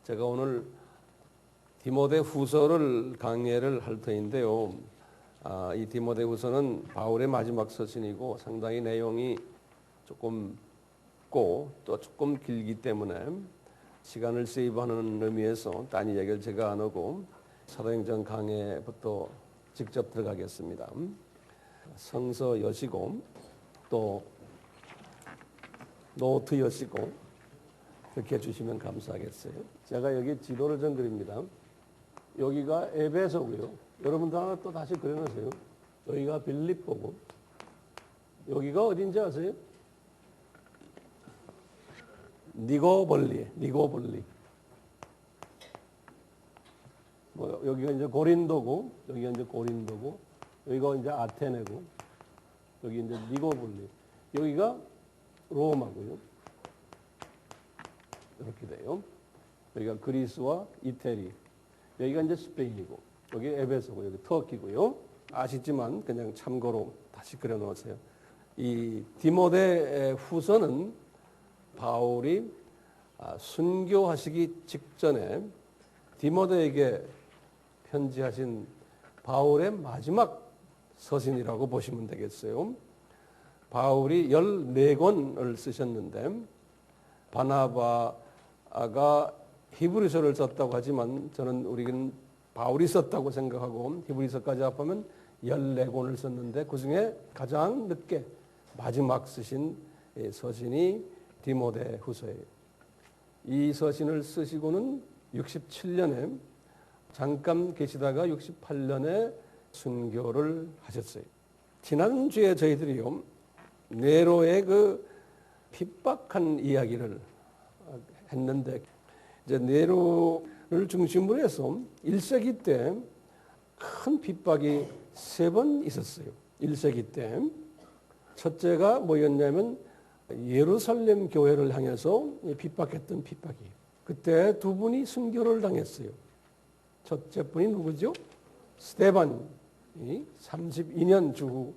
제가 오늘 디모데 후서를 강의를 할 터인데요. 이 디모데 후서는 바울의 마지막 서신이고 상당히 내용이 조금 고 또 조금 길기 때문에 시간을 세이브하는 의미에서 딴 이야기를 제가 안 하고 사도행전 강의부터 직접 들어가겠습니다. 성서 여시고 또 노트 여시고 그렇게 해주시면 감사하겠어요. 제가 여기 지도를 좀 그립니다. 여기가 에베소고요. 여러분들 하나 또 다시 그려놓으세요. 여기가 빌립보고 여기가 어딘지 아세요? 니고볼리. 여기가 이제 고린도고, 여기가 이제 고린도고, 여기가 이제 아테네고, 여기 이제 니고볼리. 여기가 로마고요. 이렇게 돼요. 여기가 그리스와 이태리. 여기가 이제 스페인이고, 여기 에베소고, 여기 터키고요. 아시지만 그냥 참고로 다시 그려 놓으세요. 이 디모데 후서는 바울이 순교하시기 직전에 디모데에게 편지하신 바울의 마지막 서신이라고 보시면 되겠어요. 바울이 14권을 쓰셨는데 바나바가 히브리서를 썼다고 하지만 저는 우리는 바울이 썼다고 생각하고 히브리서까지 합하면 14권을 썼는데 그중에 가장 늦게 마지막 쓰신 서신이 디모데 후서예요. 이 서신을 쓰시고는 67년에 잠깐 계시다가 68년에 순교를 하셨어요. 지난주에 저희들이요, 네로의 그 핍박한 이야기를 했는데, 이제 네로를 중심으로 해서 1세기 때 큰 핍박이 3번 있었어요. 1세기 때. 첫째가 뭐였냐면 예루살렘 교회를 향해서 핍박했던 핍박이에요. 그때 두 분이 순교를 당했어요. 첫째 분이 누구죠? 스데반이 32년 주,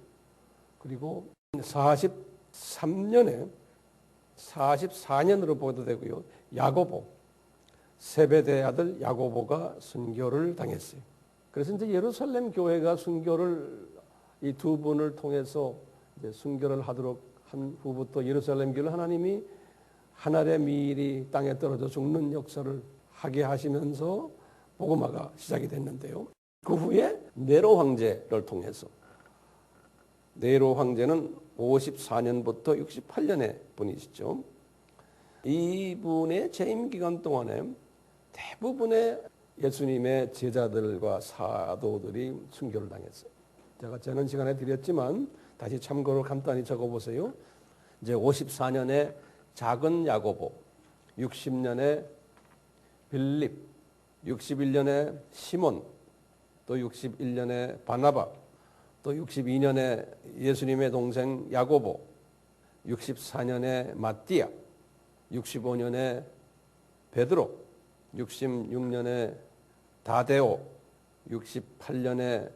그리고 44년으로 보도 되고요. 야고보, 세베대 아들 야고보가 순교를 당했어요. 그래서 이제 예루살렘 교회가 순교를 이 두 분을 통해서 이제 순교를 하도록 한 후부터 예루살렘 교회를 하나님이 하늘의 미일이 땅에 떨어져 죽는 역사를 하게 하시면서 복음화가 시작이 됐는데요. 그 후에 네로 황제를 통해서, 네로 황제는 54년부터 68년의 분이시죠. 이분의 재임 기간 동안에 대부분의 예수님의 제자들과 사도들이 순교를 당했어요. 제가 지난 시간에 드렸지만 다시 참고로 간단히 적어보세요. 이제 54년에 작은 야고보, 60년에 빌립, 61년에 시몬, 또 61년에 바나바, 또 62년에 예수님의 동생 야고보, 64년에 마띠아, 65년에 베드로, 66년에 다데오, 68년에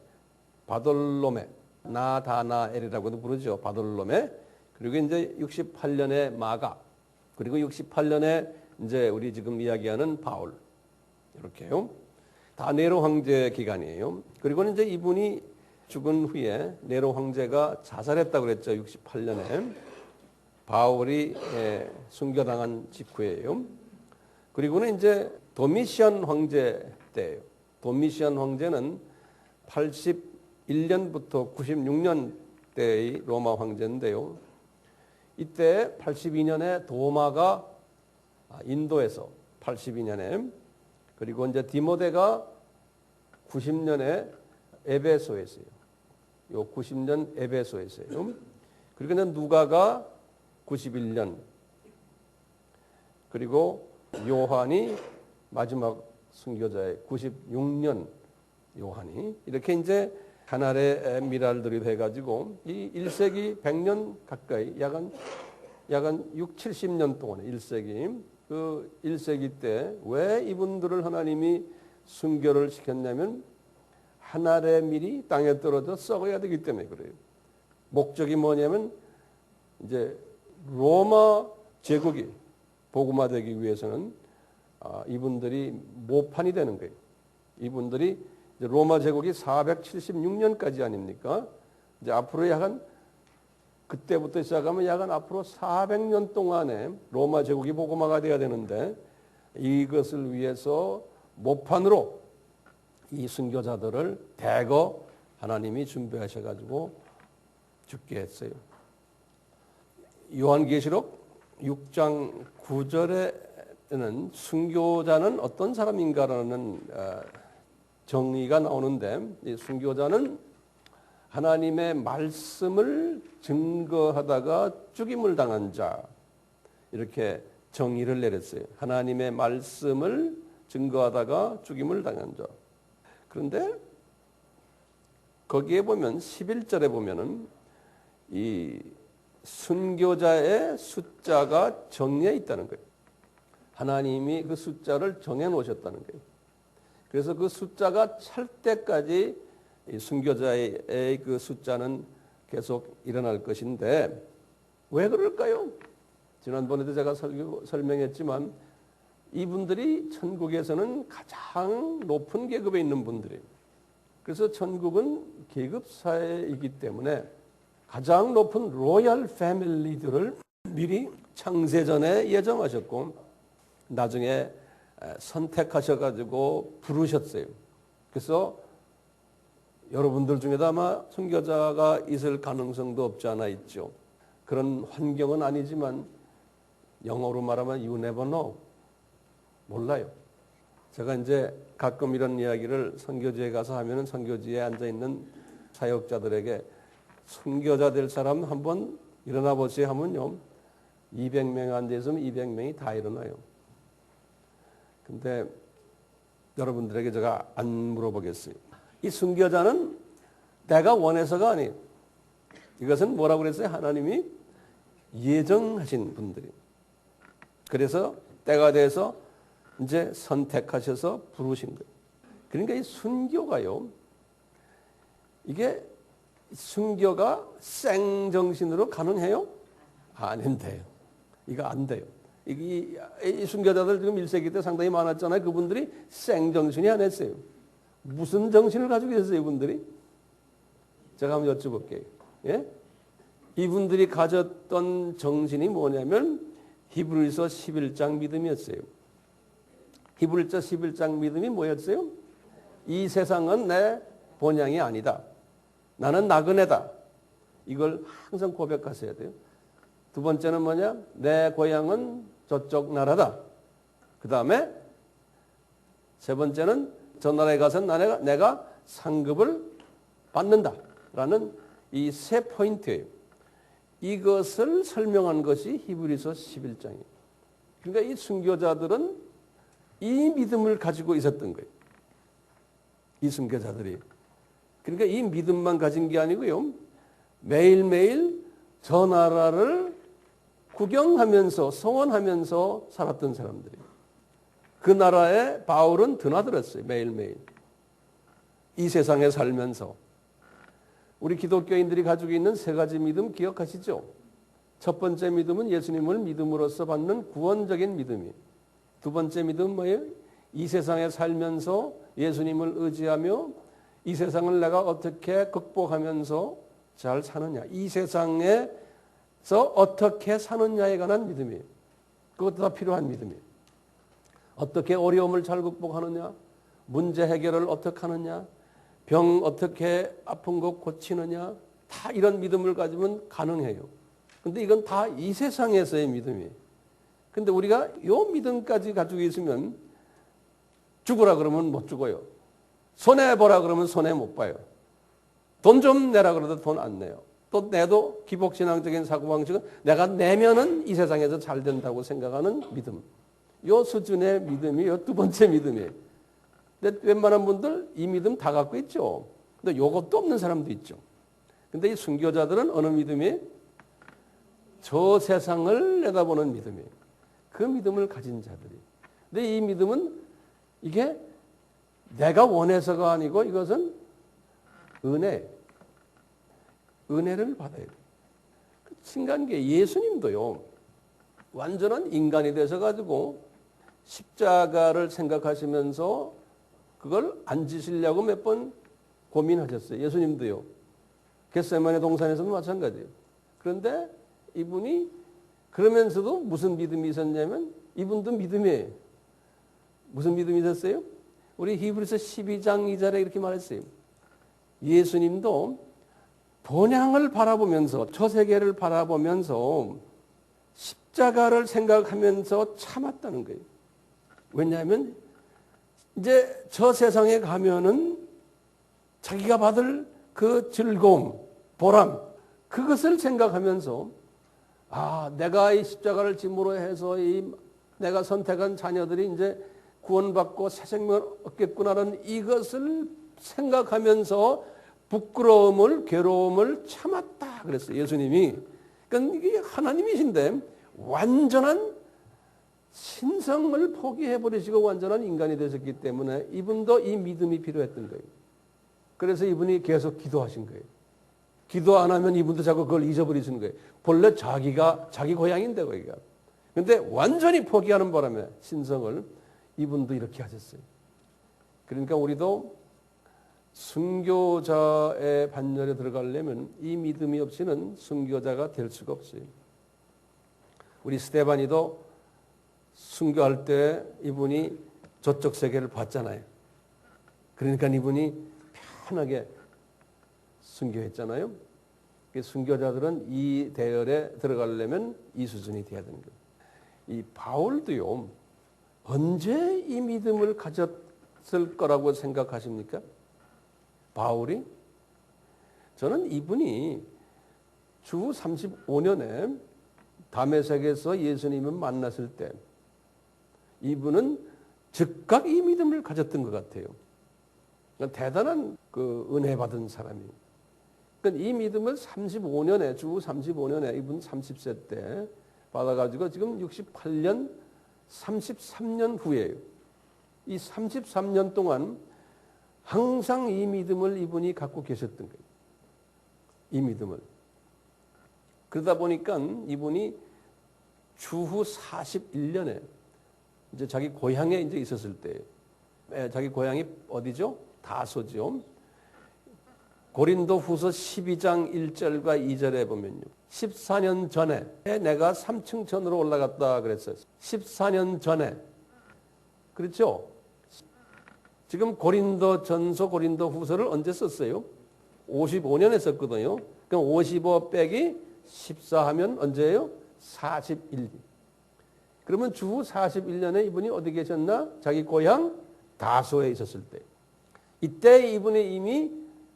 바돌로메, 나다나엘이라고도 부르죠. 바돌로메. 그리고 이제 68년에 마가, 그리고 68년에 이제 우리 지금 이야기하는 바울. 이렇게요. 다 네로 황제 기간이에요. 그리고 이제 이분이 죽은 후에 네로 황제가 자살했다고 그랬죠. 68년에. 바울이 순교당한 직후예요. 그리고는 이제 도미시안 황제 때예요. 도미시안 황제는 81년부터 96년 때의 로마 황제인데요. 이때 82년에 도마가 인도에서 82년에, 그리고 이제 디모데가 90년에 에베소에서요. 요 90년 에베소에서요. 그리고 이제 누가가 91년, 그리고 요한이 마지막 순교자의 96년 요한이, 이렇게 이제 하늘의 미랄들이 돼가지고 이 1세기 100년 가까이 약 한 6, 70년 동안에 1세기, 그 1세기 때 왜 이분들을 하나님이 순교를 시켰냐면 하늘의 밀이 땅에 떨어져 썩어야 되기 때문에 그래요. 목적이 뭐냐면 이제 로마 제국이 복음화되기 위해서는 이분들이 모판이 되는 거예요. 이분들이 이제 로마 제국이 476년까지 아닙니까? 이제 앞으로 약간 그때부터 시작하면 약간 앞으로 400년 동안에 로마 제국이 복음화가 돼야 되는데 이것을 위해서 모판으로 이 순교자들을 대거 하나님이 준비하셔가지고 죽게 했어요. 요한계시록 6장 9절에는 순교자는 어떤 사람인가라는 정의가 나오는데 이 순교자는 하나님의 말씀을 증거하다가 죽임을 당한 자 이렇게 정의를 내렸어요. 하나님의 말씀을 증거하다가 죽임을 당한 자. 그런데 거기에 보면 11절에 보면은 이 순교자의 숫자가 정해 있다는 거예요. 하나님이 그 숫자를 정해 놓으셨다는 거예요. 그래서 그 숫자가 찰 때까지 이 순교자의 그 숫자는 계속 일어날 것인데 왜 그럴까요? 지난번에도 제가 설명했지만 이분들이 천국에서는 가장 높은 계급에 있는 분들이에요. 그래서 천국은 계급사회이기 때문에 가장 높은 로얄 패밀리들을 미리 창세전에 예정하셨고 나중에 선택하셔가지고 부르셨어요. 그래서 여러분들 중에도 아마 순교자가 있을 가능성도 없지 않아 있죠. 그런 환경은 아니지만 영어로 말하면 you never know. 몰라요. 제가 이제 가끔 이런 이야기를 선교지에 가서 하면은 선교지에 앉아 있는 사역자들에게 순교자 될 사람 한번 일어나 보세요 하면요. 200명 앉아 있으면 200명이 다 일어나요. 근데 여러분들에게 제가 안 물어보겠어요. 이 순교자는 내가 원해서가 아니에요. 이것은 뭐라고 그랬어요? 하나님이 예정하신 분들이. 그래서 때가 돼서 이제 선택하셔서 부르신 거예요. 그러니까 이 순교가요. 이게 순교가 생정신으로 가능해요? 안 돼요. 이거 안 돼요. 이 순교자들 지금 1세기 때 상당히 많았잖아요. 그분들이 생정신이 안 했어요. 무슨 정신을 가지고 계셨어요, 이분들이? 제가 한번 여쭤볼게요. 예? 이분들이 가졌던 정신이 뭐냐면 히브리서 11장 믿음이었어요. 히브리서 11장 믿음이 뭐였어요? 이 세상은 내 본향이 아니다. 나는 나그네다. 이걸 항상 고백하셔야 돼요. 두 번째는 뭐냐? 내 고향은 저쪽 나라다. 그 다음에 세 번째는 저 나라에 가서는 내가 상급을 받는다. 라는 이 세 포인트예요. 이것을 설명한 것이 히브리서 11장이에요. 그러니까 이 순교자들은 이 믿음을 가지고 있었던 거예요. 이 순교자들이. 그러니까 이 믿음만 가진 게 아니고요. 매일매일 저 나라를 구경하면서 성원하면서 살았던 사람들이에요. 그 나라에 바울은 드나들었어요. 매일매일. 이 세상에 살면서. 우리 기독교인들이 가지고 있는 세 가지 믿음 기억하시죠? 첫 번째 믿음은 예수님을 믿음으로써 받는 구원적인 믿음이에요. 두 번째 믿음은 뭐예요? 이 세상에 살면서 예수님을 의지하며 이 세상을 내가 어떻게 극복하면서 잘 사느냐. 이 세상에서 어떻게 사느냐에 관한 믿음이에요. 그것도 다 필요한 믿음이에요. 어떻게 어려움을 잘 극복하느냐. 문제 해결을 어떻게 하느냐. 병 어떻게 아픈 거 고치느냐. 다 이런 믿음을 가지면 가능해요. 근데 이건 다 이 세상에서의 믿음이에요. 근데 우리가 이 믿음까지 가지고 있으면 죽으라 그러면 못 죽어요. 손해보라 그러면 손해 못 봐요. 돈 좀 내라 그러도 돈 안 내요. 또 내도 기복신앙적인 사고방식은 내가 내면은 이 세상에서 잘 된다고 생각하는 믿음. 요 수준의 믿음이 요 두 번째 믿음이에요. 근데 웬만한 분들 이 믿음 다 갖고 있죠. 근데 요것도 없는 사람도 있죠. 근데 이 순교자들은 어느 믿음이? 저 세상을 내다보는 믿음이에요. 그 믿음을 가진 자들이. 근데 이 믿음은 이게 내가 원해서가 아니고 이것은 은혜를 받아야 돼요. 신기한 게 예수님도요. 완전한 인간이 되셔가지고 십자가를 생각하시면서 그걸 안 지시려고 몇 번 고민하셨어요. 예수님도요. 겟세마네 동산에서도 마찬가지예요. 그런데 이분이 그러면서도 무슨 믿음이 있었냐면 이분도 믿음이에요. 무슨 믿음이 있었어요? 우리 히브리서 12장 2절에 이렇게 말했어요. 예수님도 본향을 바라보면서 저 세계를 바라보면서 십자가를 생각하면서 참았다는 거예요. 왜냐하면 이제 저 세상에 가면은 자기가 받을 그 즐거움, 보람, 그것을 생각하면서 내가 이 십자가를 짐으로 해서 내가 선택한 자녀들이 이제 구원받고 새 생명을 얻겠구나라는 이것을 생각하면서 부끄러움을, 괴로움을 참았다 그랬어요. 예수님이. 그러니까 이게 하나님이신데 완전한 신성을 포기해버리시고 완전한 인간이 되셨기 때문에 이분도 이 믿음이 필요했던 거예요. 그래서 이분이 계속 기도하신 거예요. 기도 안 하면 이분도 자꾸 그걸 잊어버리시는 거예요. 본래 자기 고향인데 거기가. 근데 완전히 포기하는 바람에 신성을 이분도 이렇게 하셨어요. 그러니까 우리도 순교자의 반열에 들어가려면 이 믿음이 없이는 순교자가 될 수가 없어요. 우리 스데반이도 순교할 때 이분이 저쪽 세계를 봤잖아요. 그러니까 이분이 편하게 순교했잖아요. 순교자들은 이 대열에 들어가려면 이 수준이 돼야 되는 거예요. 이 바울도요. 언제 이 믿음을 가졌을 거라고 생각하십니까? 바울이? 저는 이분이 주 35년에 다메섹에서 예수님을 만났을 때 이분은 즉각 이 믿음을 가졌던 것 같아요. 그러니까 대단한 그 은혜 받은 사람이에요. 그러니까 이 믿음을 35년에 주 35년에 이분 30세 때 받아가지고 지금 68년 33년 후에요. 이 33년 동안 항상 이 믿음을 이분이 갖고 계셨던 거예요. 이 믿음을. 그러다 보니까 이분이 주후 41년에 이제 자기 고향에 이제 있었을 때, 자기 고향이 어디죠? 다소죠. 고린도 후서 12장 1절과 2절에 보면요. 14년 전에 내가 3층 전으로 올라갔다 그랬어요. 14년 전에. 그렇죠? 지금 고린도 전서, 고린도 후서를 언제 썼어요? 55년에 썼거든요. 그럼 55 빼기 14 하면 언제예요? 41. 그러면 주후 41년에 이분이 어디 계셨나? 자기 고향 다소에 있었을 때. 이때 이분이 이미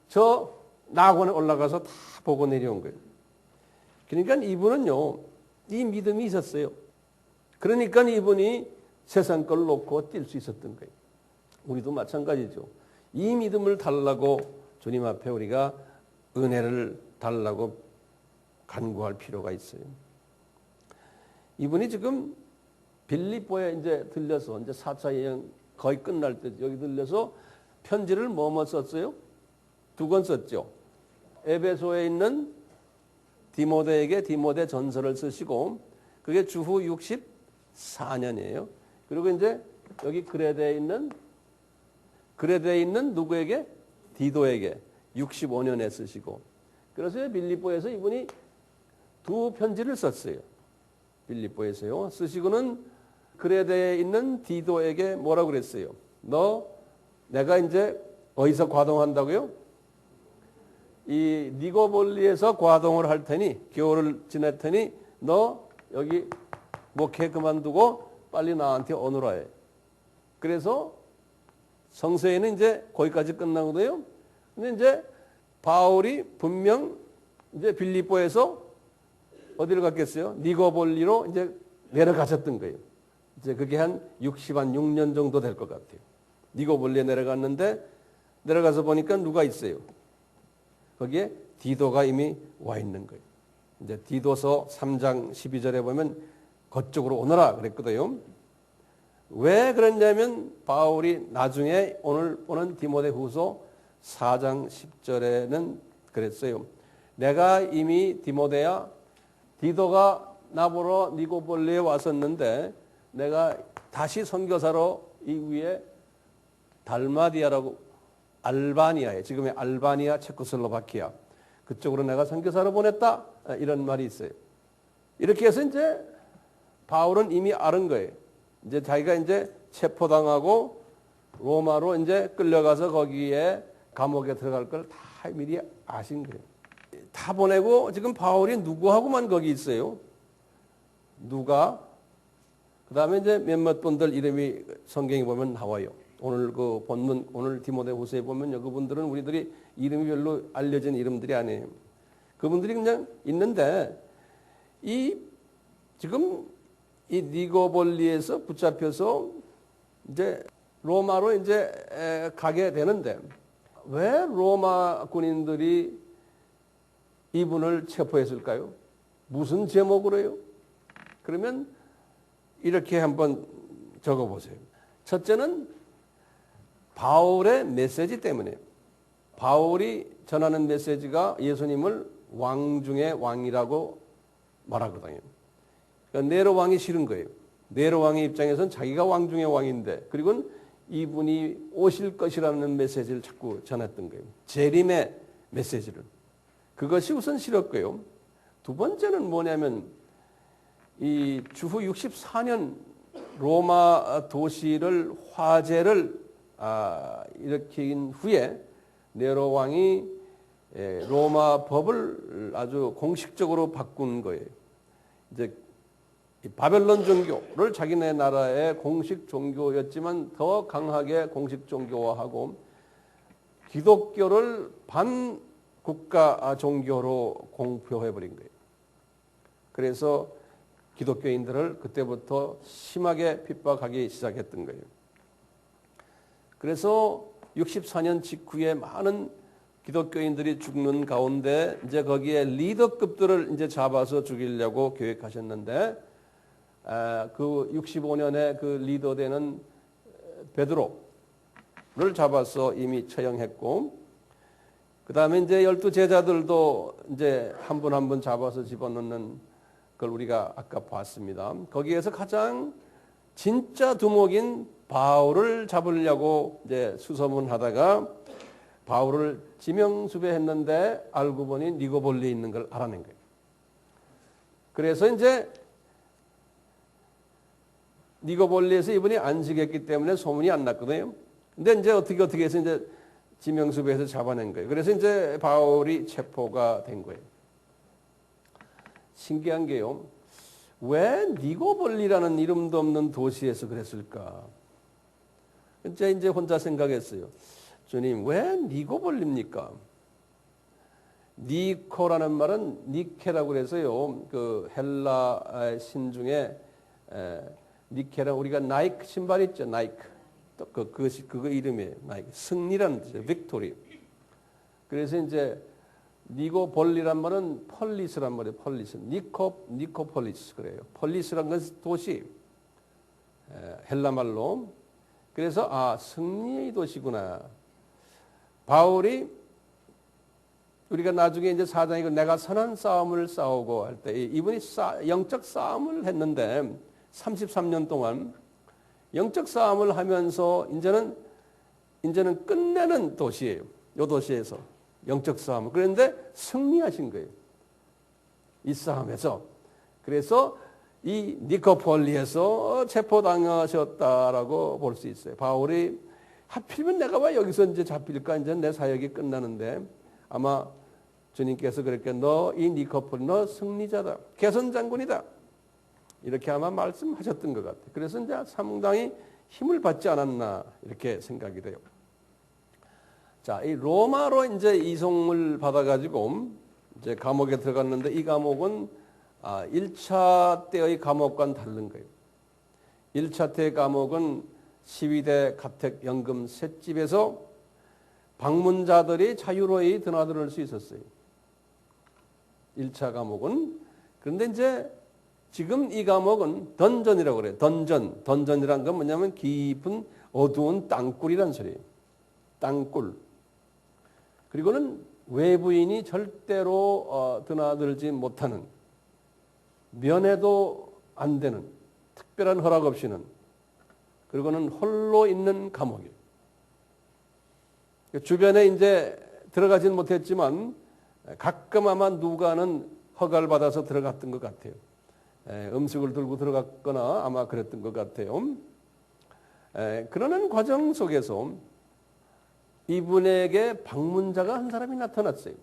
저 낙원에 올라가서 다 보고 내려온 거예요. 그러니까 이분은요, 이 믿음이 있었어요. 그러니까 이분이 세상 걸 놓고 뛸 수 있었던 거예요. 우리도 마찬가지죠. 이 믿음을 달라고 주님 앞에 우리가 은혜를 달라고 간구할 필요가 있어요. 이분이 지금 빌립보에 이제 들려서 이제 4차 여행 거의 끝날 때 여기 들려서 편지를 뭐뭐 썼어요? 2권 썼죠. 에베소에 있는 디모데에게 디모데 전서를 쓰시고 그게 주후 64년이에요. 그리고 이제 여기 그레데에 있는 누구에게? 디도에게 65년에 쓰시고 그래서 빌립보에서 이분이 2 편지를 썼어요. 빌립보에서요. 쓰시고는 그레데에 있는 디도에게 뭐라고 그랬어요? 내가 이제 어디서 과동한다고요? 이 니고볼리에서 과동을 할 테니 겨울을 지낼 테니 너 여기 목회 그만두고 빨리 나한테 오너라 해. 그래서 성서에는 이제 거기까지 끝나거든요. 근데 이제 바울이 분명 이제 빌립보에서 어디를 갔겠어요? 니고볼리로 이제 내려가셨던 거예요. 이제 그게 한 6년 정도 될 것 같아요. 니고볼리에 내려갔는데 내려가서 보니까 누가 있어요? 거기에 디도가 이미 와 있는 거예요. 이제 디도서 3장 12절에 보면 그쪽으로 오너라 그랬거든요. 왜 그랬냐면 바울이 나중에 오늘 보는 디모데후서 4장 10절에는 그랬어요. 내가 이미 디모데야 디도가 나보러 니고볼리에 왔었는데 내가 다시 선교사로 이후에 달마디아라고 알바니아에 지금의 알바니아 체코슬로바키아 그쪽으로 내가 선교사로 보냈다 이런 말이 있어요. 이렇게 해서 이제 바울은 이미 아는 거예요. 이제 자기가 이제 체포당하고 로마로 이제 끌려가서 거기에 감옥에 들어갈 걸 다 미리 아신 거예요. 다 보내고 지금 바울이 누구하고만 거기 있어요. 누가 그다음에 이제 몇몇 분들 이름이 성경에 보면 나와요. 오늘 그 본문 오늘 디모데후서에 보면요. 그분들은 우리들이 이름이 별로 알려진 이름들이 아니에요. 그분들이 그냥 있는데 지금 이 니고볼리에서 붙잡혀서 이제 로마로 이제 가게 되는데 왜 로마 군인들이 이분을 체포했을까요? 무슨 제목으로요? 그러면 이렇게 한번 적어보세요. 첫째는 바울의 메시지 때문에 바울이 전하는 메시지가 예수님을 왕 중의 왕이라고 말하거든요. 그러니까 네로 왕이 싫은 거예요. 네로 왕의 입장에서는 자기가 왕 중의 왕인데 그리고 이분이 오실 것이라는 메시지를 자꾸 전했던 거예요. 재림의 메시지를. 그것이 우선 싫었고요. 두 번째는 뭐냐면 이 주후 64년 로마 도시를 화재를 일으킨 후에 네로 왕이 로마 법을 아주 공식적으로 바꾼 거예요. 이제 바벨론 종교를 자기네 나라의 공식 종교였지만 더 강하게 공식 종교화하고 기독교를 반국가 종교로 공표해버린 거예요. 그래서 기독교인들을 그때부터 심하게 핍박하기 시작했던 거예요. 그래서 64년 직후에 많은 기독교인들이 죽는 가운데 이제 거기에 리더급들을 이제 잡아서 죽이려고 계획하셨는데 그 65년에 그 리더 되는 베드로를 잡아서 이미 처형했고 그 다음에 이제 12제자들도 이제 한 분 한 분 잡아서 집어넣는 걸 우리가 아까 봤습니다. 거기에서 가장 진짜 두목인 바울을 잡으려고 이제 수소문하다가 바울을 지명수배했는데 알고 보니 니고볼리에 있는 걸 알아낸 거예요. 그래서 이제 니고볼리에서 이분이 안식했기 때문에 소문이 안 났거든요. 근데 이제 어떻게 해서 이제 지명수배해서 잡아낸 거예요. 그래서 이제 바울이 체포가 된 거예요. 신기한 게요. 왜 니고볼리라는 이름도 없는 도시에서 그랬을까? 이제 혼자 생각했어요. 주님, 왜 니고볼리입니까? 니코라는 말은 니케라고 그래서요. 그 헬라 신 중에 니케라 우리가 나이크 신발 있죠, 나이크. 또 그것이 그거 이름이에요. 나이크. 승리라는 뜻이에요. 빅토리. 그래서 이제 니고볼리란 말은 폴리스란 말이에요. 폴리스. 니코폴리스 그래요. 폴리스란 것은 도시. 헬라 말로. 그래서 승리의 도시구나. 바울이 우리가 나중에 이제 사장이고 내가 선한 싸움을 싸우고 할 때 이분이 영적 싸움을 했는데 33년 동안 영적 싸움을 하면서 이제는 끝내는 도시예요. 이 도시에서 영적 싸움을. 그런데 승리하신 거예요. 이 싸움에서. 그래서 이 니코폴리에서 체포당하셨다라고 볼 수 있어요. 바울이 하필이면 내가 왜 여기서 이제 잡힐까? 이제 내 사역이 끝나는데 아마 주님께서 그렇게 너 이 니코폴리 너 승리자다. 개선 장군이다. 이렇게 아마 말씀하셨던 것 같아요. 그래서 이제 상당히 힘을 받지 않았나 이렇게 생각이 돼요. 자, 이 로마로 이제 이송을 받아가지고 이제 감옥에 들어갔는데 이 감옥은 1차 때의 감옥과는 다른 거예요. 1차 때 감옥은 시위대 가택연금 셋집에서 방문자들이 자유로이 드나들 수 있었어요. 1차 감옥은. 그런데 이제 지금 이 감옥은 던전이라고 그래요. 던전이란 건 뭐냐면 깊은 어두운 땅굴이란 소리예요. 땅굴. 그리고는 외부인이 절대로 드나들지 못하는 면회도 안 되는 특별한 허락 없이는 그리고는 홀로 있는 감옥이에요. 주변에 이제 들어가진 못했지만 가끔 아마 누가는 허가를 받아서 들어갔던 것 같아요. 음식을 들고 들어갔거나 아마 그랬던 것 같아요. 그러는 과정 속에서 이분에게 방문자가 한 사람이 나타났어요.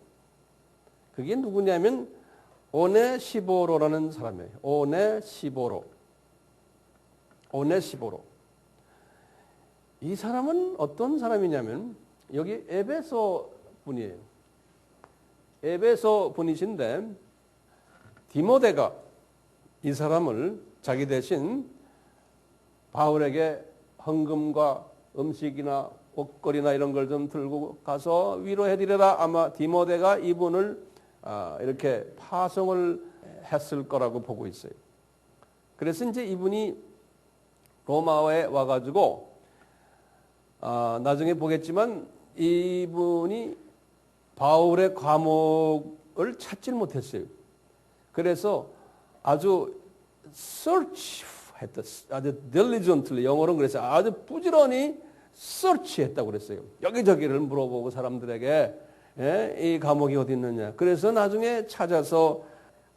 그게 누구냐면 오네시보로라는 사람이에요. 오네시보로. 이 사람은 어떤 사람이냐면 여기 에베소 분이에요. 에베소 분이신데 디모데가 이 사람을 자기 대신 바울에게 헌금과 음식이나 옷걸이나 이런 걸 좀 들고 가서 위로해드려라. 아마 디모데가 이분을 이렇게 파송을 했을 거라고 보고 있어요. 그래서 이제 이분이 로마에 와가지고 나중에 보겠지만 이분이 바울의 과목을 찾질 못했어요. 그래서 아주 search 했다. 아주 diligently, 영어로는 그래서 아주 부지런히 search했다고 그랬어요. 여기저기를 물어보고 사람들에게 이 감옥이 어디 있느냐. 그래서 나중에 찾아서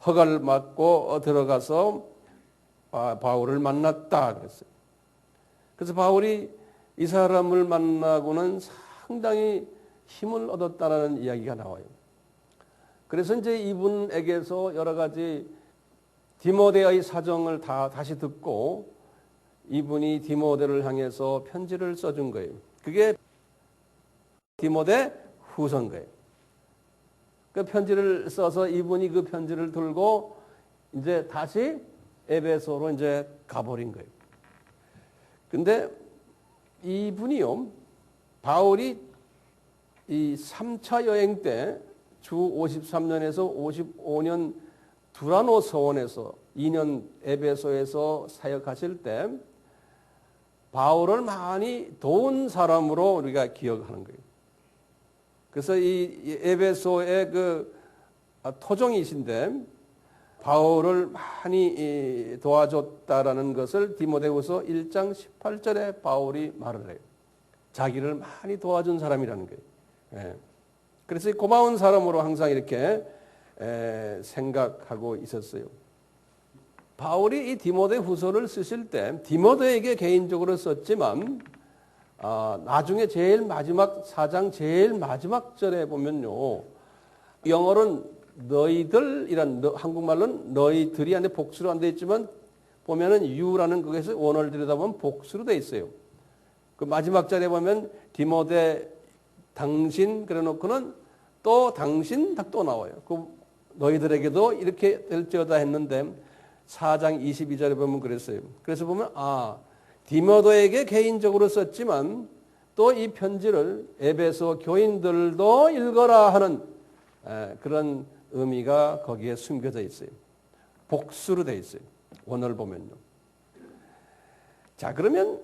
허가를 받고 들어가서 바울을 만났다 그랬어요. 그래서 바울이 이 사람을 만나고는 상당히 힘을 얻었다라는 이야기가 나와요. 그래서 이제 이분에게서 여러 가지 디모데의 사정을 다시 듣고 이분이 디모데를 향해서 편지를 써준 거예요. 그게 디모데 후서인 거예요. 그 편지를 써서 이분이 그 편지를 들고 이제 다시 에베소로 이제 가버린 거예요. 근데 이분이요, 바울이 이 3차 여행 때 주 53년에서 55년 두라노 서원에서 2년 에베소에서 사역하실 때 바울을 많이 도운 사람으로 우리가 기억하는 거예요. 그래서 이 에베소의 그 토종이신데 바울을 많이 도와줬다라는 것을 디모데후서 1장 18절에 바울이 말을 해요. 자기를 많이 도와준 사람이라는 거예요. 그래서 고마운 사람으로 항상 이렇게 생각하고 있었어요. 바울이 이 디모데후서를 쓰실 때 디모데에게 개인적으로 썼지만 나중에 제일 마지막 4장 제일 마지막 절에 보면요, 영어로는 너희들이란 한국말로는 너희들이 안에 복수로 안 돼 있지만 보면은 you라는 거기서 원어를 들여다보면 복수로 돼 있어요. 그 마지막 절에 보면 디모데 당신 그래놓고는 또 당신 또 나와요. 그 너희들에게도 이렇게 될지어다 했는데 4장 22절에 보면 그랬어요. 그래서 보면 디모데에게 개인적으로 썼지만 또 이 편지를 에베소 교인들도 읽어라 하는 그런 의미가 거기에 숨겨져 있어요. 복수로 돼 있어요. 원어를 보면요. 자, 그러면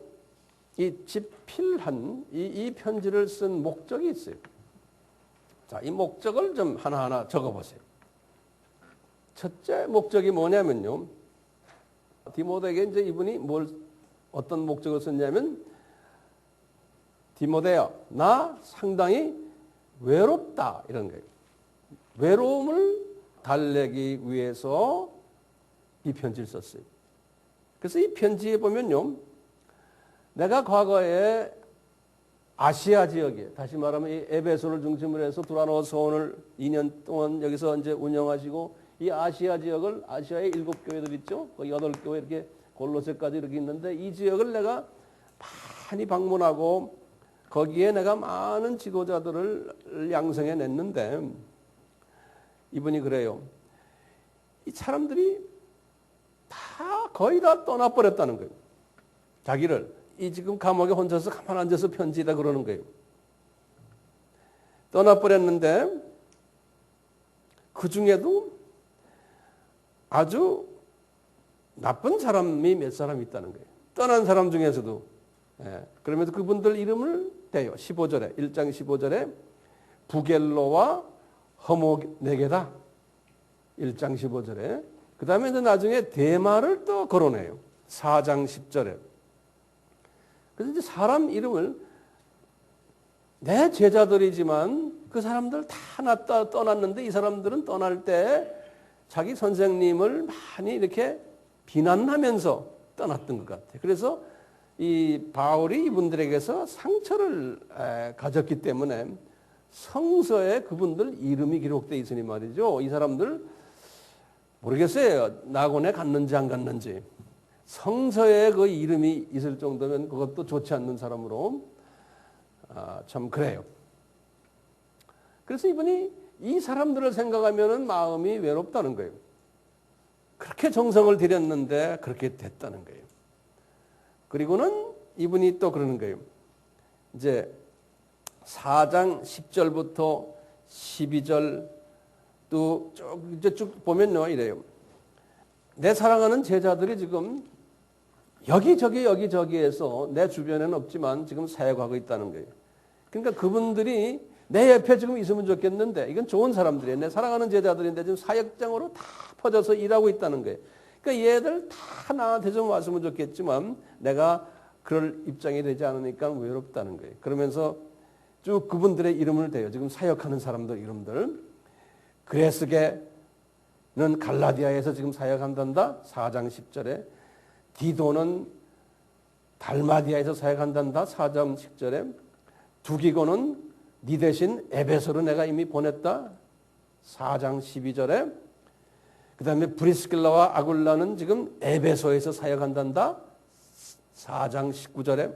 이 집필한 이 편지를 쓴 목적이 있어요. 자, 이 목적을 좀 하나하나 적어보세요. 첫째 목적이 뭐냐면요, 디모데에게 이제 이분이 어떤 목적을 썼냐면, 디모데야, 나 상당히 외롭다 이런 거예요. 외로움을 달래기 위해서 이 편지를 썼어요. 그래서 이 편지에 보면요, 내가 과거에 아시아 지역에, 다시 말하면 이 에베소를 중심으로 해서 두라노 서원을 2년 동안 여기서 이제 운영하시고, 이 아시아 지역을, 아시아의 7교회들 있죠? 그 8교회 이렇게 골로새까지 이렇게 있는데, 이 지역을 내가 많이 방문하고 거기에 내가 많은 지도자들을 양성해 냈는데, 이분이 그래요. 이 사람들이 거의 다 떠나버렸다는 거예요. 자기를. 이 지금 감옥에 혼자서 가만 앉아서 편지다 그러는 거예요. 떠나버렸는데 그 중에도 아주 나쁜 사람이 몇 사람 있다는 거예요. 떠난 사람 중에서도. 그러면서 그분들 이름을 대요. 15절에 1장 15절에 부겔로와 허모네게다. 1장 15절에. 그 다음에 나중에 대마를 또 거론해요. 4장 10절에. 그래서 이제 사람 이름을 내 제자들이지만 그 사람들 다 떠났는데 이 사람들은 떠날 때 자기 선생님을 많이 이렇게 비난하면서 떠났던 것 같아요. 그래서 이 바울이 이분들에게서 상처를 가졌기 때문에 성서에 그분들 이름이 기록되어 있으니 말이죠. 이 사람들 모르겠어요. 낙원에 갔는지 안 갔는지. 성서에 그 이름이 있을 정도면 그것도 좋지 않는 사람으로 참 그래요. 그래서 이분이 이 사람들을 생각하면 마음이 외롭다는 거예요. 그렇게 정성을 들였는데 그렇게 됐다는 거예요. 그리고는 이분이 또 그러는 거예요. 이제 4장 10절부터 12절 또 쭉 보면요 이래요. 내 사랑하는 제자들이 지금 여기저기에서 내 주변에는 없지만 지금 사역하고 있다는 거예요. 그러니까 그분들이 내 옆에 지금 있으면 좋겠는데 이건 좋은 사람들이에요. 내 사랑하는 제자들인데 지금 사역장으로 다 퍼져서 일하고 있다는 거예요. 그러니까 얘들 다 나한테 좀 왔으면 좋겠지만 내가 그럴 입장이 되지 않으니까 외롭다는 거예요. 그러면서 쭉 그분들의 이름을 대요. 지금 사역하는 사람들 이름들. 그레스게는 갈라디아에서 지금 사역한단다. 4장 10절에. 디도는 달마디아에서 사역한단다. 4장 10절에. 두기고는 네 대신 에베소로 내가 이미 보냈다. 4장 12절에. 그 다음에 브리스길라와 아굴라는 지금 에베소에서 사역한단다. 4장 19절에.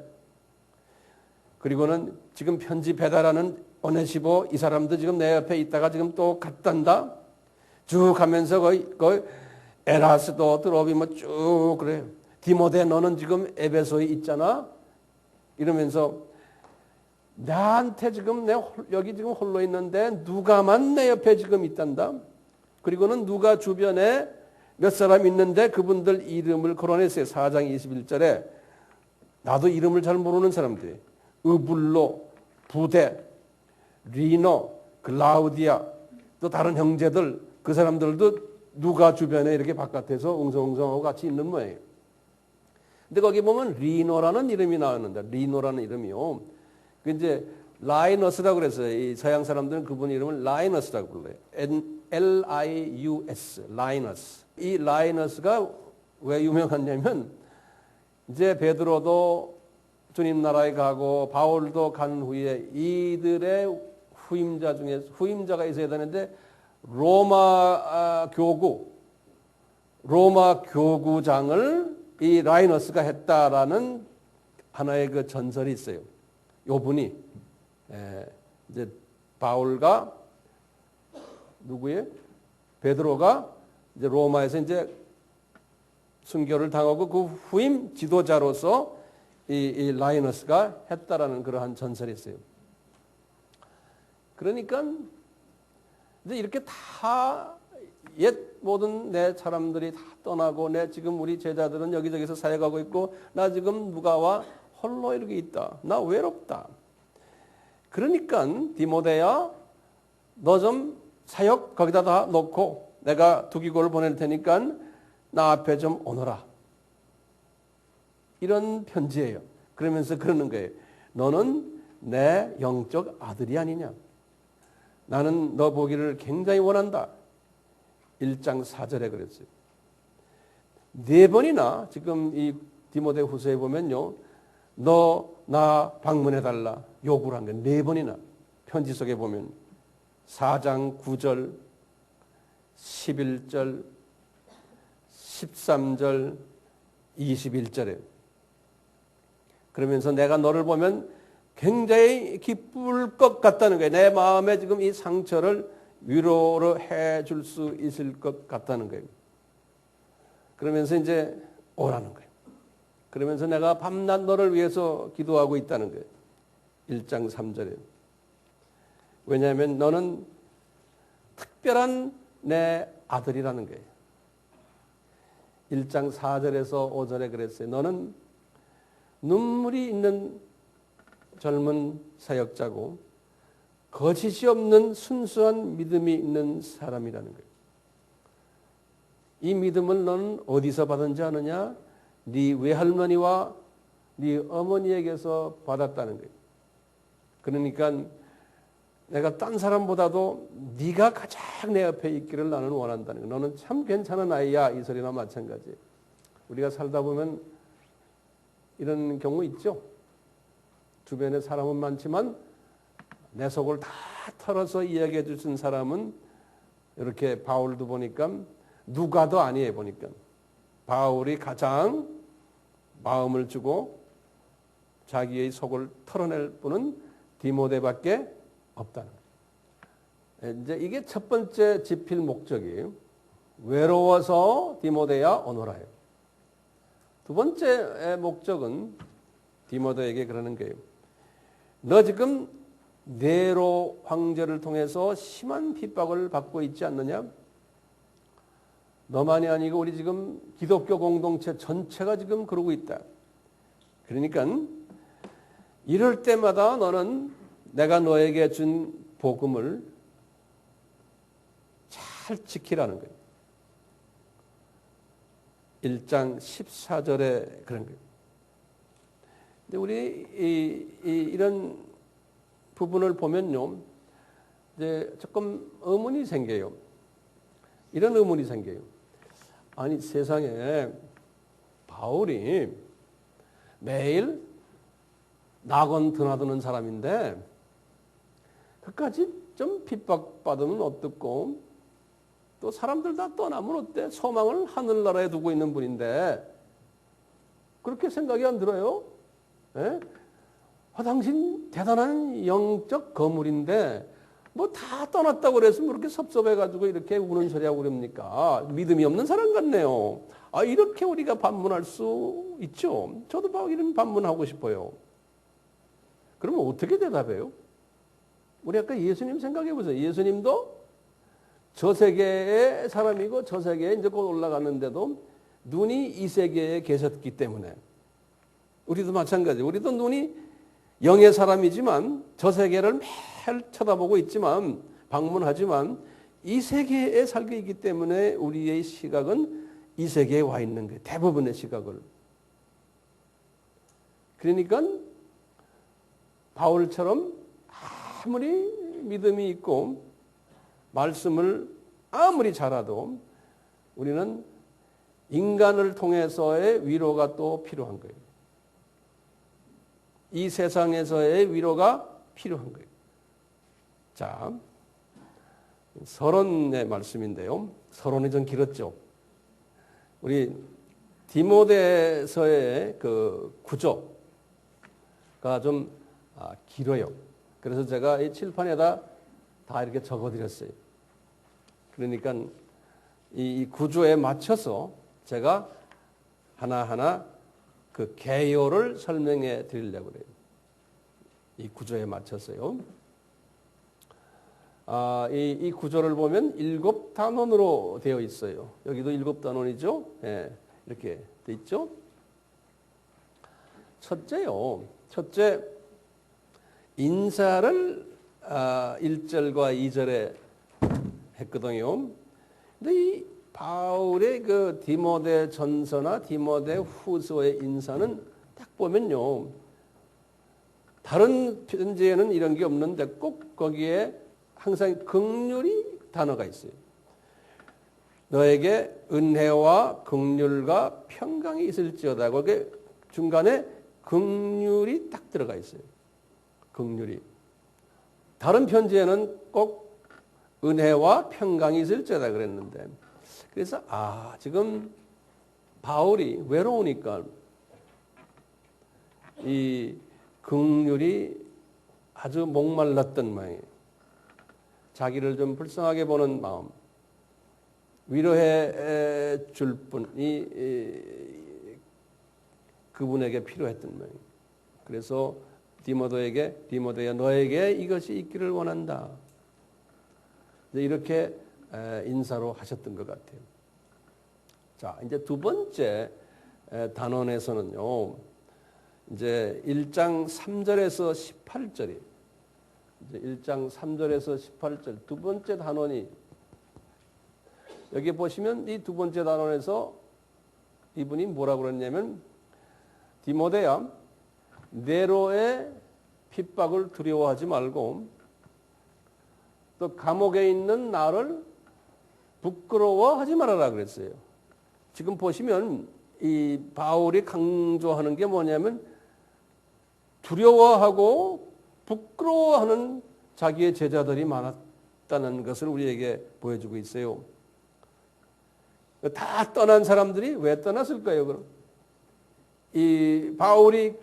그리고는 지금 편지 배달하는 오네시보 이 사람도 지금 내 옆에 있다가 지금 또 갔단다. 쭉 가면서 거의 에라스도 드로비모 쭉 그래. 디모데 너는 지금 에베소에 있잖아. 이러면서 나한테 지금 여기 지금 홀로 있는데 누가만 내 옆에 지금 있단다. 그리고는 누가 주변에 몇 사람 있는데 그분들 이름을 거론했어요. 4장 21절에 나도 이름을 잘 모르는 사람들이 으불로, 부데, 리노, 글라우디아 또 다른 형제들 그 사람들도 누가 주변에 이렇게 바깥에서 웅성웅성하고 같이 있는 모양이에요. 근데 거기 보면 리노라는 이름이 나왔는데 리노라는 이름이요. 그 이제 라이너스라고 그랬어요. 이 서양 사람들은 그분 이름을 라이너스라고 불러요. L-I-U-S, 라이너스. 이 라이너스가 왜 유명하냐면 이제 베드로도 주님 나라에 가고 바울도 간 후에 이들의 후임자 중에 후임자가 있어야 되는데 로마 교구장을 이 라이너스가 했다라는 하나의 그 전설이 있어요. 요 분이 이제 바울과 누구예요? 베드로가 이제 로마에서 이제 순교를 당하고 그 후임 지도자로서 이 라이너스가 했다라는 그러한 전설이 있어요. 그러니까 이제 이렇게 다 옛 모든 내 사람들이 다 떠나고 내 지금 우리 제자들은 여기저기서 사역하고 있고 나 지금 누가와 홀로 이렇게 있다. 나 외롭다. 그러니까 디모데야 너 좀 사역 거기다 다 놓고 내가 두기고를 보낼 테니까 나 앞에 좀 오너라. 이런 편지예요. 그러면서 그러는 거예요. 너는 내 영적 아들이 아니냐. 나는 너 보기를 굉장히 원한다. 1장 4절에 그랬어요. 4번이나 지금 이 디모데 후서에 보면요. 너 나 방문해달라. 요구를 한 거예요. 4번이나 편지 속에 보면 4장 9절, 11절, 13절, 21절에 그러면서 내가 너를 보면 굉장히 기쁠 것 같다는 거예요. 내 마음에 지금 이 상처를 위로로 해줄 수 있을 것 같다는 거예요. 그러면서 이제 오라는 거예요. 그러면서 내가 밤낮 너를 위해서 기도하고 있다는 거예요. 1장 3절에. 왜냐하면 너는 특별한 내 아들이라는 거예요. 1장 4절에서 5절에 그랬어요. 너는 눈물이 있는 젊은 사역자고 거짓이 없는 순수한 믿음이 있는 사람이라는 거예요. 이 믿음을 너는 어디서 받은지 아느냐? 네 외할머니와 네 어머니에게서 받았다는 거예요. 그러니까 내가 딴 사람보다도 네가 가장 내 옆에 있기를 나는 원한다는 거예요. 너는 참 괜찮은 아이야. 이 소리나 마찬가지. 우리가 살다 보면 이런 경우 있죠. 주변에 사람은 많지만 내 속을 다 털어서 이야기해 주신 사람은 이렇게 바울도 보니까 누가도 아니에요. 보니까 바울이 가장 마음을 주고 자기의 속을 털어낼 분은 디모데밖에 없다는 거예요. 이제 이게 첫 번째 지필 목적이에요. 외로워서 디모데야 오너라요. 두 번째 목적은 디모데에게 그러는 거예요. 너 지금 네로 황제를 통해서 심한 핍박을 받고 있지 않느냐? 너만이 아니고 우리 지금 기독교 공동체 전체가 지금 그러고 있다. 그러니까 이럴 때마다 너는 내가 너에게 준 복음을 잘 지키라는 거예요. 1장 14절에 그런 거예요. 근데 우리 이런 부분을 보면요, 이제 조금 의문이 생겨요. 이런 의문이 생겨요. 아니 세상에 바울이 매일 낙원 드나드는 사람인데 그까지 좀 핍박받으면 어떻고 또 사람들 다 떠나면 어때? 소망을 하늘나라에 두고 있는 분인데 그렇게 생각이 안 들어요? 예? 당신 대단한 영적 거물인데 뭐 다 떠났다고 그래서 뭐 이렇게 섭섭해가지고 이렇게 우는 소리하고 그럽니까? 믿음이 없는 사람 같네요. 이렇게 우리가 반문할 수 있죠. 저도 막 이런 반문하고 싶어요. 그러면 어떻게 대답해요? 우리 아까 예수님 생각해 보세요. 예수님도 저 세계의 사람이고 저 세계에 이제 곧 올라갔는데도 눈이 이 세계에 계셨기 때문에 우리도 마찬가지. 우리도 눈이 영의 사람이지만 저 세계를 매일 쳐다보고 있지만 방문하지만 이 세계에 살고 있기 때문에 우리의 시각은 이 세계에 와 있는 거예요. 대부분의 시각을. 그러니까 바울처럼 아무리 믿음이 있고 말씀을 아무리 잘해도 우리는 인간을 통해서의 위로가 또 필요한 거예요. 이 세상에서의 위로가 필요한 거예요. 자, 서론의 말씀인데요. 서론이 좀 길었죠. 우리 디모데서의 그 구조가 좀 길어요. 그래서 제가 이 칠판에다 다 이렇게 적어드렸어요. 그러니까 이 구조에 맞춰서 제가 하나하나 그 개요를 설명해 드리려고 그래요. 이 구조에 맞춰서요. 이 구조를 보면 7단원으로 되어 있어요. 여기도 7단원이죠. 예, 이렇게 돼 있죠. 첫째, 인사를 1절과 2절에 했거든요. 근데 이 바울의 그 디모데 전서나 디모데 후서의 인사는 딱 보면요. 다른 편지에는 이런 게 없는데 꼭 거기에 항상 긍휼이 단어가 있어요. 너에게 은혜와 긍휼과 평강이 있을지어다. 거기에 중간에 긍휼이 딱 들어가 있어요. 긍휼이. 다른 편지에는 꼭 은혜와 평강이 있을지어다 그랬는데 그래서 지금 바울이 외로우니까 이 긍휼이 아주 목말랐던 모양이에요. 자기를 좀 불쌍하게 보는 마음, 위로해 줄 분이 그분에게 필요했던 모양이에요. 그래서 디모데야 너에게 이것이 있기를 원한다. 이렇게 인사로 하셨던 것 같아요. 자, 이제 두 번째 단원에서는요, 이제 1장 3절에서 18절이, 이제 1장 3절에서 18절 두 번째 단원이 여기 보시면 이 두 번째 단원에서 이분이 뭐라고 그랬냐면 디모데야 네로의 핍박을 두려워하지 말고 또 감옥에 있는 나를 부끄러워하지 말아라 그랬어요. 지금 보시면 이 바울이 강조하는 게 뭐냐면 두려워하고 부끄러워하는 자기의 제자들이 많았다는 것을 우리에게 보여주고 있어요. 다 떠난 사람들이 왜 떠났을까요? 그럼 이 바울이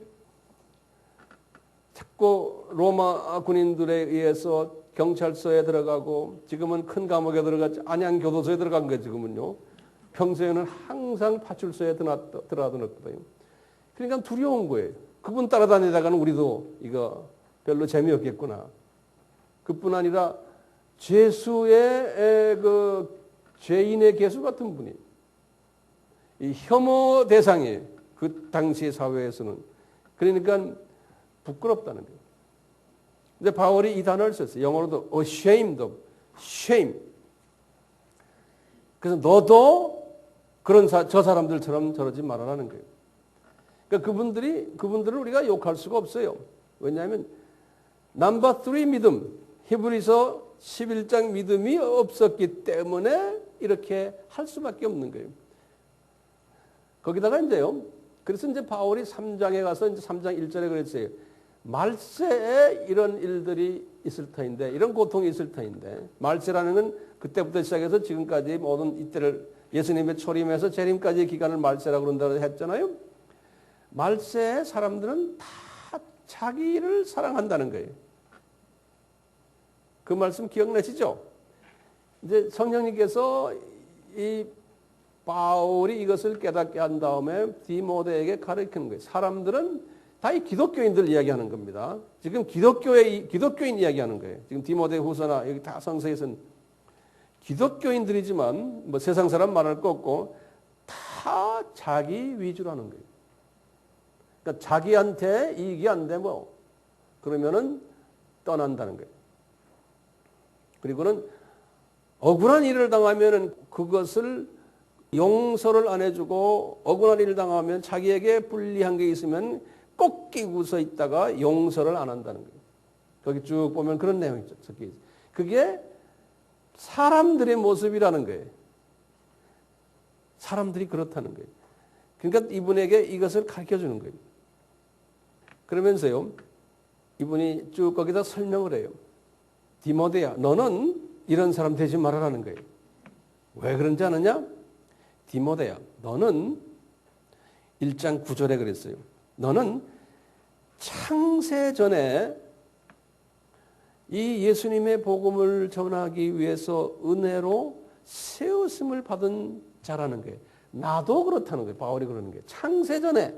자꾸 로마 군인들에 의해서 경찰서에 들어가고 지금은 큰 감옥에 들어갔지 안양교도소에 들어간 거예요. 지금은요. 평소에는 항상 파출소에 들어가거든요. 그러니까 두려운 거예요. 그분 따라다니다가는 우리도 이거 별로 재미없겠구나. 그뿐 아니라 죄수의 그 죄인의 개수 같은 분이 이 혐오 대상이 그 당시 사회에서는 그러니까 부끄럽다는 거예요. 근데 바울이 이 단어를 썼어요. 영어로도 ashamed of shame. 그래서 너도 그런 저 사람들처럼 저러지 말아라는 거예요. 그러니까 그분들을 우리가 욕할 수가 없어요. 왜냐하면 넘버 3 믿음, 히브리서 11장 믿음이 없었기 때문에 이렇게 할 수밖에 없는 거예요. 거기다가 이제요. 그래서 이제 바울이 3장에 가서 이제 3장 1절에 그랬어요. 말세에 이런 일들이 있을 터인데, 이런 고통이 있을 터인데, 말세라는 건 그때부터 시작해서 지금까지 모든 이때를 예수님의 초림에서 재림까지의 기간을 말세라고 그런다고 했잖아요. 말세에 사람들은 다 자기를 사랑한다는 거예요. 그 말씀 기억나시죠? 이제 성령님께서 이 바울이 이것을 깨닫게 한 다음에 디모데에게 가르치는 거예요. 사람들은 다 이 기독교인들 이야기하는 겁니다. 지금 기독교인 이야기하는 거예요. 지금 디모데 후서나 여기 다 성서에서는 기독교인들이지만 뭐 세상 사람 말할 거 없고 다 자기 위주라는 거예요. 그러니까 자기한테 이익이 안 되고 그러면은 떠난다는 거예요. 그리고는 억울한 일을 당하면은 그것을 용서를 안 해주고 억울한 일을 당하면 자기에게 불리한 게 있으면 꼭 끼고 서 있다가 용서를 안 한다는 거예요. 거기 쭉 보면 그런 내용이 적혀 있어요. 그게 사람들의 모습이라는 거예요. 사람들이 그렇다는 거예요. 그러니까 이분에게 이것을 가르쳐 주는 거예요. 그러면서요, 이분이 쭉 거기다 설명을 해요. 디모데야, 너는 이런 사람 되지 말아라는 거예요. 왜 그런지 아느냐? 디모데야, 너는 1장 9절에 그랬어요. 너는 창세 전에 이 예수님의 복음을 전하기 위해서 은혜로 세우심을 받은 자라는 거예요. 나도 그렇다는 거예요. 바울이 그러는 거예요. 창세 전에.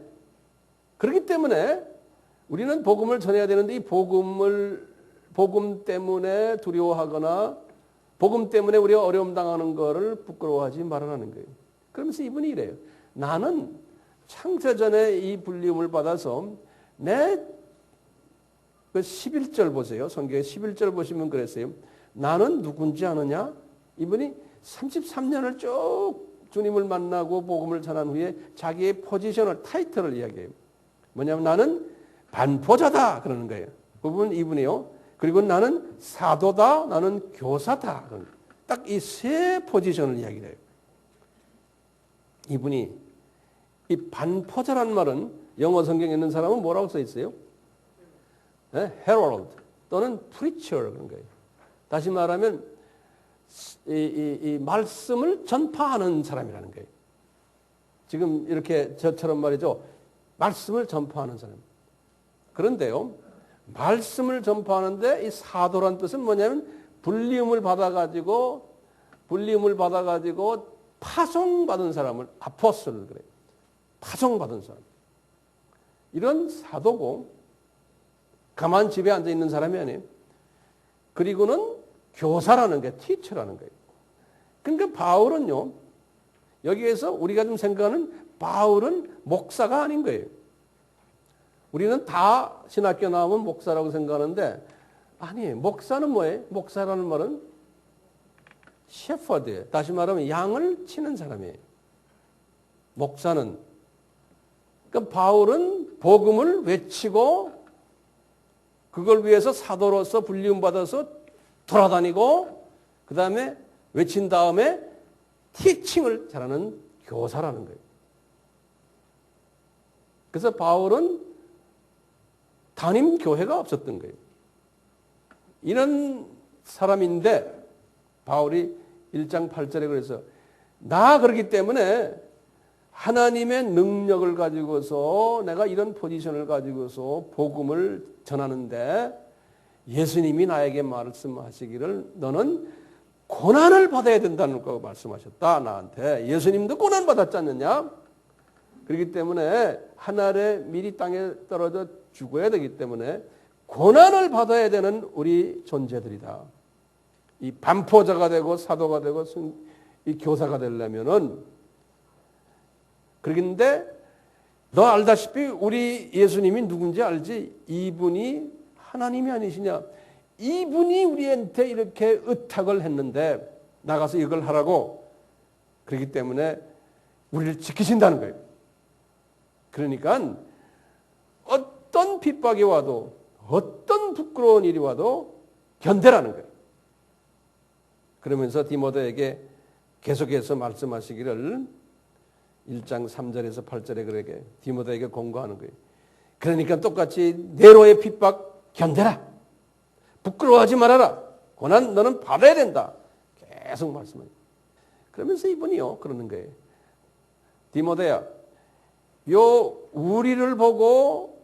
그렇기 때문에 우리는 복음을 전해야 되는데 이 복음 때문에 두려워하거나 복음 때문에 우리가 어려움 당하는 거를 부끄러워하지 말아라는 거예요. 그러면서 이분이 이래요. 나는 창세전에 이 불리움을 받아서 내 그 11절 보세요. 성경에 11절 보시면 그랬어요. 나는 누군지 아느냐? 이분이 33년을 쭉 주님을 만나고 복음을 전한 후에 자기의 포지션을, 타이틀을 이야기해요. 뭐냐면 나는 반포자다 그러는 거예요. 그 부분 이분이요. 그리고 나는 사도다, 나는 교사다. 딱 이 세 포지션을 이야기해요. 이분이 이 반포자란 말은 영어 성경에 있는 사람은 뭐라고 써 있어요? 네? herald 또는 preacher 그런 거예요. 다시 말하면 이 말씀을 전파하는 사람이라는 거예요. 지금 이렇게 저처럼 말이죠. 말씀을 전파하는 사람. 그런데요. 말씀을 전파하는데 이 사도란 뜻은 뭐냐면 불리움을 받아가지고 파송받은 사람을 아포스를 그래요. 파송받은 사람. 이런 사도고 가만 집에 앉아 있는 사람이 아니에요. 그리고는 교사라는 게 티처라는 거예요. 그러니까 바울은요. 여기에서 우리가 좀 생각하는 바울은 목사가 아닌 거예요. 우리는 다 신학교 나오면 목사라고 생각하는데 아니에요. 목사는 뭐예요? 목사라는 말은 셰퍼드예요. 다시 말하면 양을 치는 사람이에요. 목사는. 그러니까 바울은 복음을 외치고 그걸 위해서 사도로서 불리움받아서 돌아다니고 그 다음에 외친 다음에 티칭을 잘하는 교사라는 거예요. 그래서 바울은 담임 교회가 없었던 거예요. 이런 사람인데 바울이 1장 8절에 그래서 나 그렇기 때문에 하나님의 능력을 가지고서 내가 이런 포지션을 가지고서 복음을 전하는데 예수님이 나에게 말씀하시기를 너는 고난을 받아야 된다는 거 말씀하셨다 나한테. 예수님도 고난 받았지 않느냐? 그렇기 때문에 하늘에 미리 땅에 떨어져 죽어야 되기 때문에 고난을 받아야 되는 우리 존재들이다. 이 반포자가 되고 사도가 되고 이 교사가 되려면은 그런데 너 알다시피 우리 예수님이 누군지 알지? 이분이 하나님이 아니시냐? 이분이 우리한테 이렇게 의탁을 했는데 나가서 이걸 하라고 그렇기 때문에 우리를 지키신다는 거예요. 그러니까 어떤 핍박이 와도 어떤 부끄러운 일이 와도 견뎌라는 거예요. 그러면서 디모데에게 계속해서 말씀하시기를 1장 3절에서 8절에 그렇게 디모데에게 공고하는 거예요. 그러니까 똑같이 네로의 핍박 견뎌라. 부끄러워하지 말아라. 고난 너는 받아야 된다. 계속 말씀해요. 그러면서 이분이요 그러는 거예요. 디모데야, 요 우리를 보고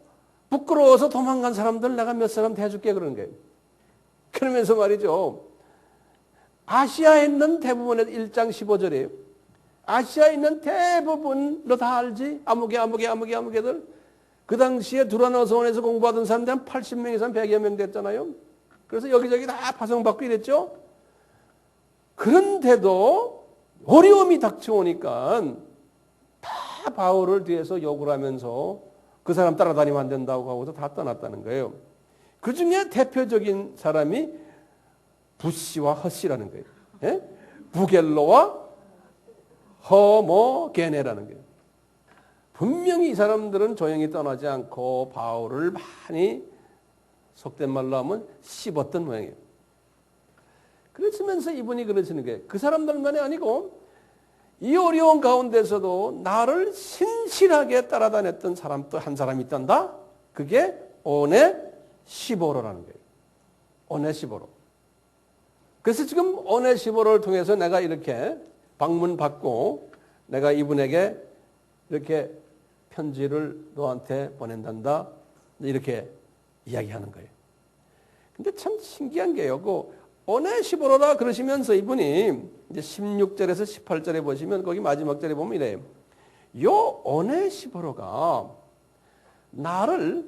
부끄러워서 도망간 사람들 내가 몇 사람 대줄게 그러는 거예요. 그러면서 말이죠. 아시아에 있는 대부분의 1장 15절이에요. 아시아에 있는 대부분 너 다 알지? 아무개들. 그 당시에 두라노스원에서 공부하던 사람들 한 80명 이상 100여 명 됐잖아요. 그래서 여기저기 다 파송받고 이랬죠. 그런데도 어려움이 닥쳐오니까 다 바울을 뒤에서 욕을 하면서 그 사람 따라다니면 안 된다고 하고서 다 떠났다는 거예요. 그 중에 대표적인 사람이 부시와 헛시라는 거예요. 예? 부겔로와 허모게네라는 거예요. 분명히 이 사람들은 조용히 떠나지 않고 바울을 많이 속된 말로 하면 씹었던 모양이에요. 그러시면서 이분이 그러시는 게 그 사람들만이 아니고 이 어려운 가운데서도 나를 신실하게 따라다녔던 사람 또 한 사람이 있단다. 그게 오네시보로라는 거예요. 오네시보로. 그래서 지금 오네시보로를 통해서 내가 이렇게 방문받고 내가 이분에게 이렇게 편지를 너한테 보낸단다. 이렇게 이야기하는 거예요. 근데 참 신기한 게요. 그 오네시보로라 그러시면서 이분이 이제 16절에서 18절에 보시면 거기 마지막 절에 보면 이래요. 요 오네시보로가 나를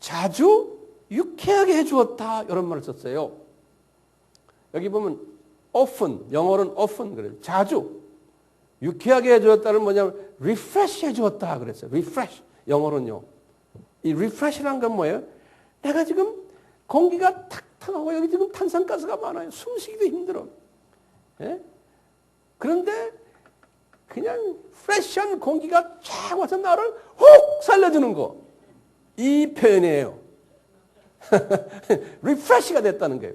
자주 유쾌하게 해주었다. 이런 말을 썼어요. 여기 보면 often, 영어로는 often 그래요. 자주. 유쾌하게 해주었다는 뭐냐면 refresh 해주었다 그랬어요. refresh. 영어로는요. 이 refresh라는 건 뭐예요? 내가 지금 공기가 탁탁하고 여기 지금 탄산가스가 많아요. 숨쉬기도 힘들어. 예? 그런데 그냥 프레시한 공기가 쫙 와서 나를 훅 살려주는 거. 이 표현이에요. 리프레시가 됐다는 거예요.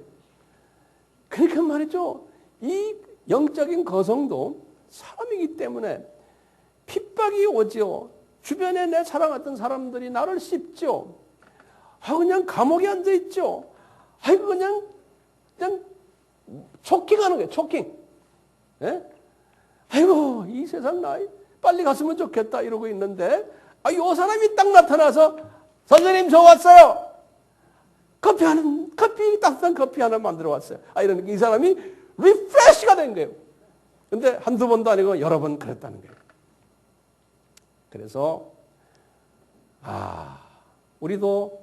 그러니까 말이죠. 이 영적인 거성도 사람이기 때문에 핍박이 오죠. 주변에 내 사랑했던 사람들이 나를 씹죠. 그냥 감옥에 앉아있죠. 그냥 초킹하는 거예요. 초킹. 예? 아이고 이 세상 나이 빨리 갔으면 좋겠다 이러고 있는데 이 사람이 딱 나타나서 선생님 저 왔어요. 따뜻한 커피 하나 만들어 왔어요. 이러니까 이 사람이 리프레시가 된 거예요. 근데 한두 번도 아니고 여러 번 그랬다는 거예요. 그래서 우리도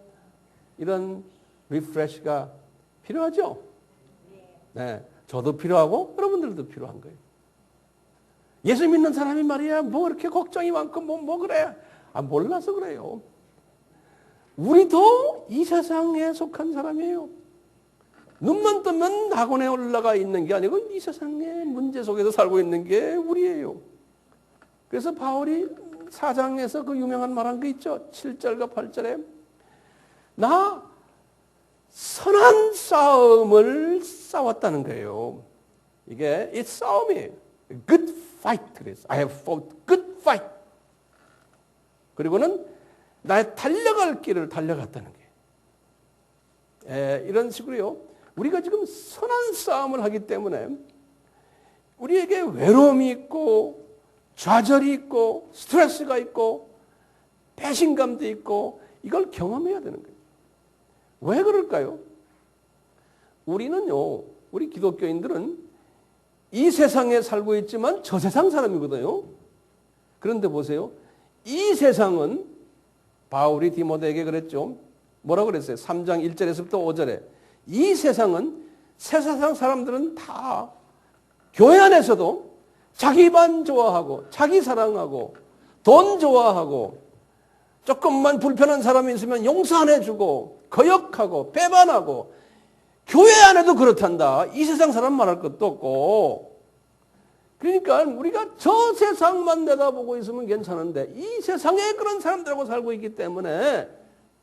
이런 리프레시가 필요하죠? 네, 저도 필요하고 여러분들도 필요한 거예요. 예수 믿는 사람이 말이야 뭐 이렇게 걱정이 많고 뭐 그래. 몰라서 그래요. 우리도 이 세상에 속한 사람이에요. 눈만 뜨면 낙원에 올라가 있는 게 아니고 이 세상의 문제 속에서 살고 있는 게 우리예요. 그래서 바울이 4장에서 그 유명한 말한 거 있죠. 7절과 8절에 나 선한 싸움을 싸웠다는 거예요. 이게 이 싸움이에요. Good fight. 그래서 I have fought good fight. 그리고는 나의 달려갈 길을 달려갔다는 게 이런 식으로요. 우리가 지금 선한 싸움을 하기 때문에 우리에게 외로움이 있고 좌절이 있고 스트레스가 있고 배신감도 있고 이걸 경험해야 되는 거예요. 왜 그럴까요? 우리는요, 우리 기독교인들은 이 세상에 살고 있지만 저 세상 사람이거든요. 그런데 보세요. 이 세상은 바울이 디모데에게 그랬죠. 뭐라고 그랬어요? 3장 1절에서부터 5절에 이 세상은 새 세상 사람들은 다 교회 안에서도 자기만 좋아하고 자기 사랑하고 돈 좋아하고 조금만 불편한 사람이 있으면 용서 안 해주고 거역하고 배반하고 교회 안에도 그렇단다. 이 세상 사람 말할 것도 없고 그러니까 우리가 저 세상만 내다보고 있으면 괜찮은데 이 세상에 그런 사람들하고 살고 있기 때문에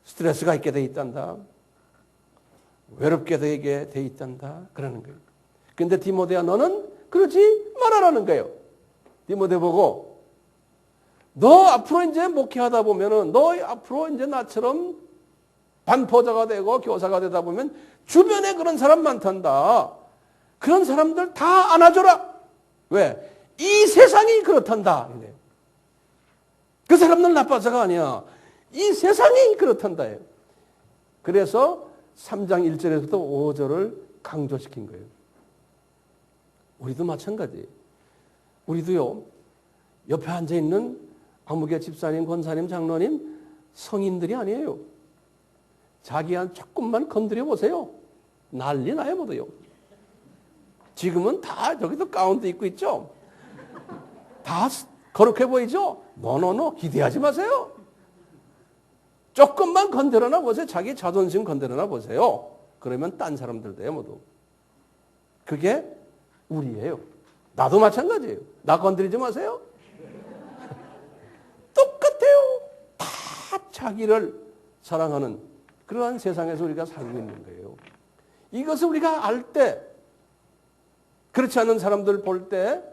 스트레스가 있게 돼 있단다. 외롭게 되게 돼 있단다. 그러는 거예요. 근데 디모데야 너는 그러지 말아라는 거예요. 디모데 보고 너 앞으로 이제 목회하다 보면은 너 앞으로 이제 나처럼 반포자가 되고 교사가 되다 보면 주변에 그런 사람 많단다. 그런 사람들 다 안아줘라. 왜? 이 세상이 그렇단다. 그 사람들 나빠서가 아니야. 이 세상이 그렇단다. 그래서 3장 1절에서부터 5절을 강조시킨 거예요. 우리도 마찬가지. 우리도요, 옆에 앉아있는 아무개 집사님, 권사님, 장로님, 성인들이 아니에요. 자기한 조금만 건드려 보세요. 난리 나요, 모두요. 지금은 다 저기도 가운도 입고 있죠? 다 거룩해 보이죠? 노노노, 기대하지 마세요. 조금만 건드려나 보세요. 자기 자존심 건드려나 보세요. 그러면 딴 사람들도요, 모두. 그게 우리예요. 나도 마찬가지예요. 나 건드리지 마세요. 똑같아요. 다 자기를 사랑하는 그러한 세상에서 우리가 살고 있는 거예요. 이것을 우리가 알 때, 그렇지 않은 사람들 볼 때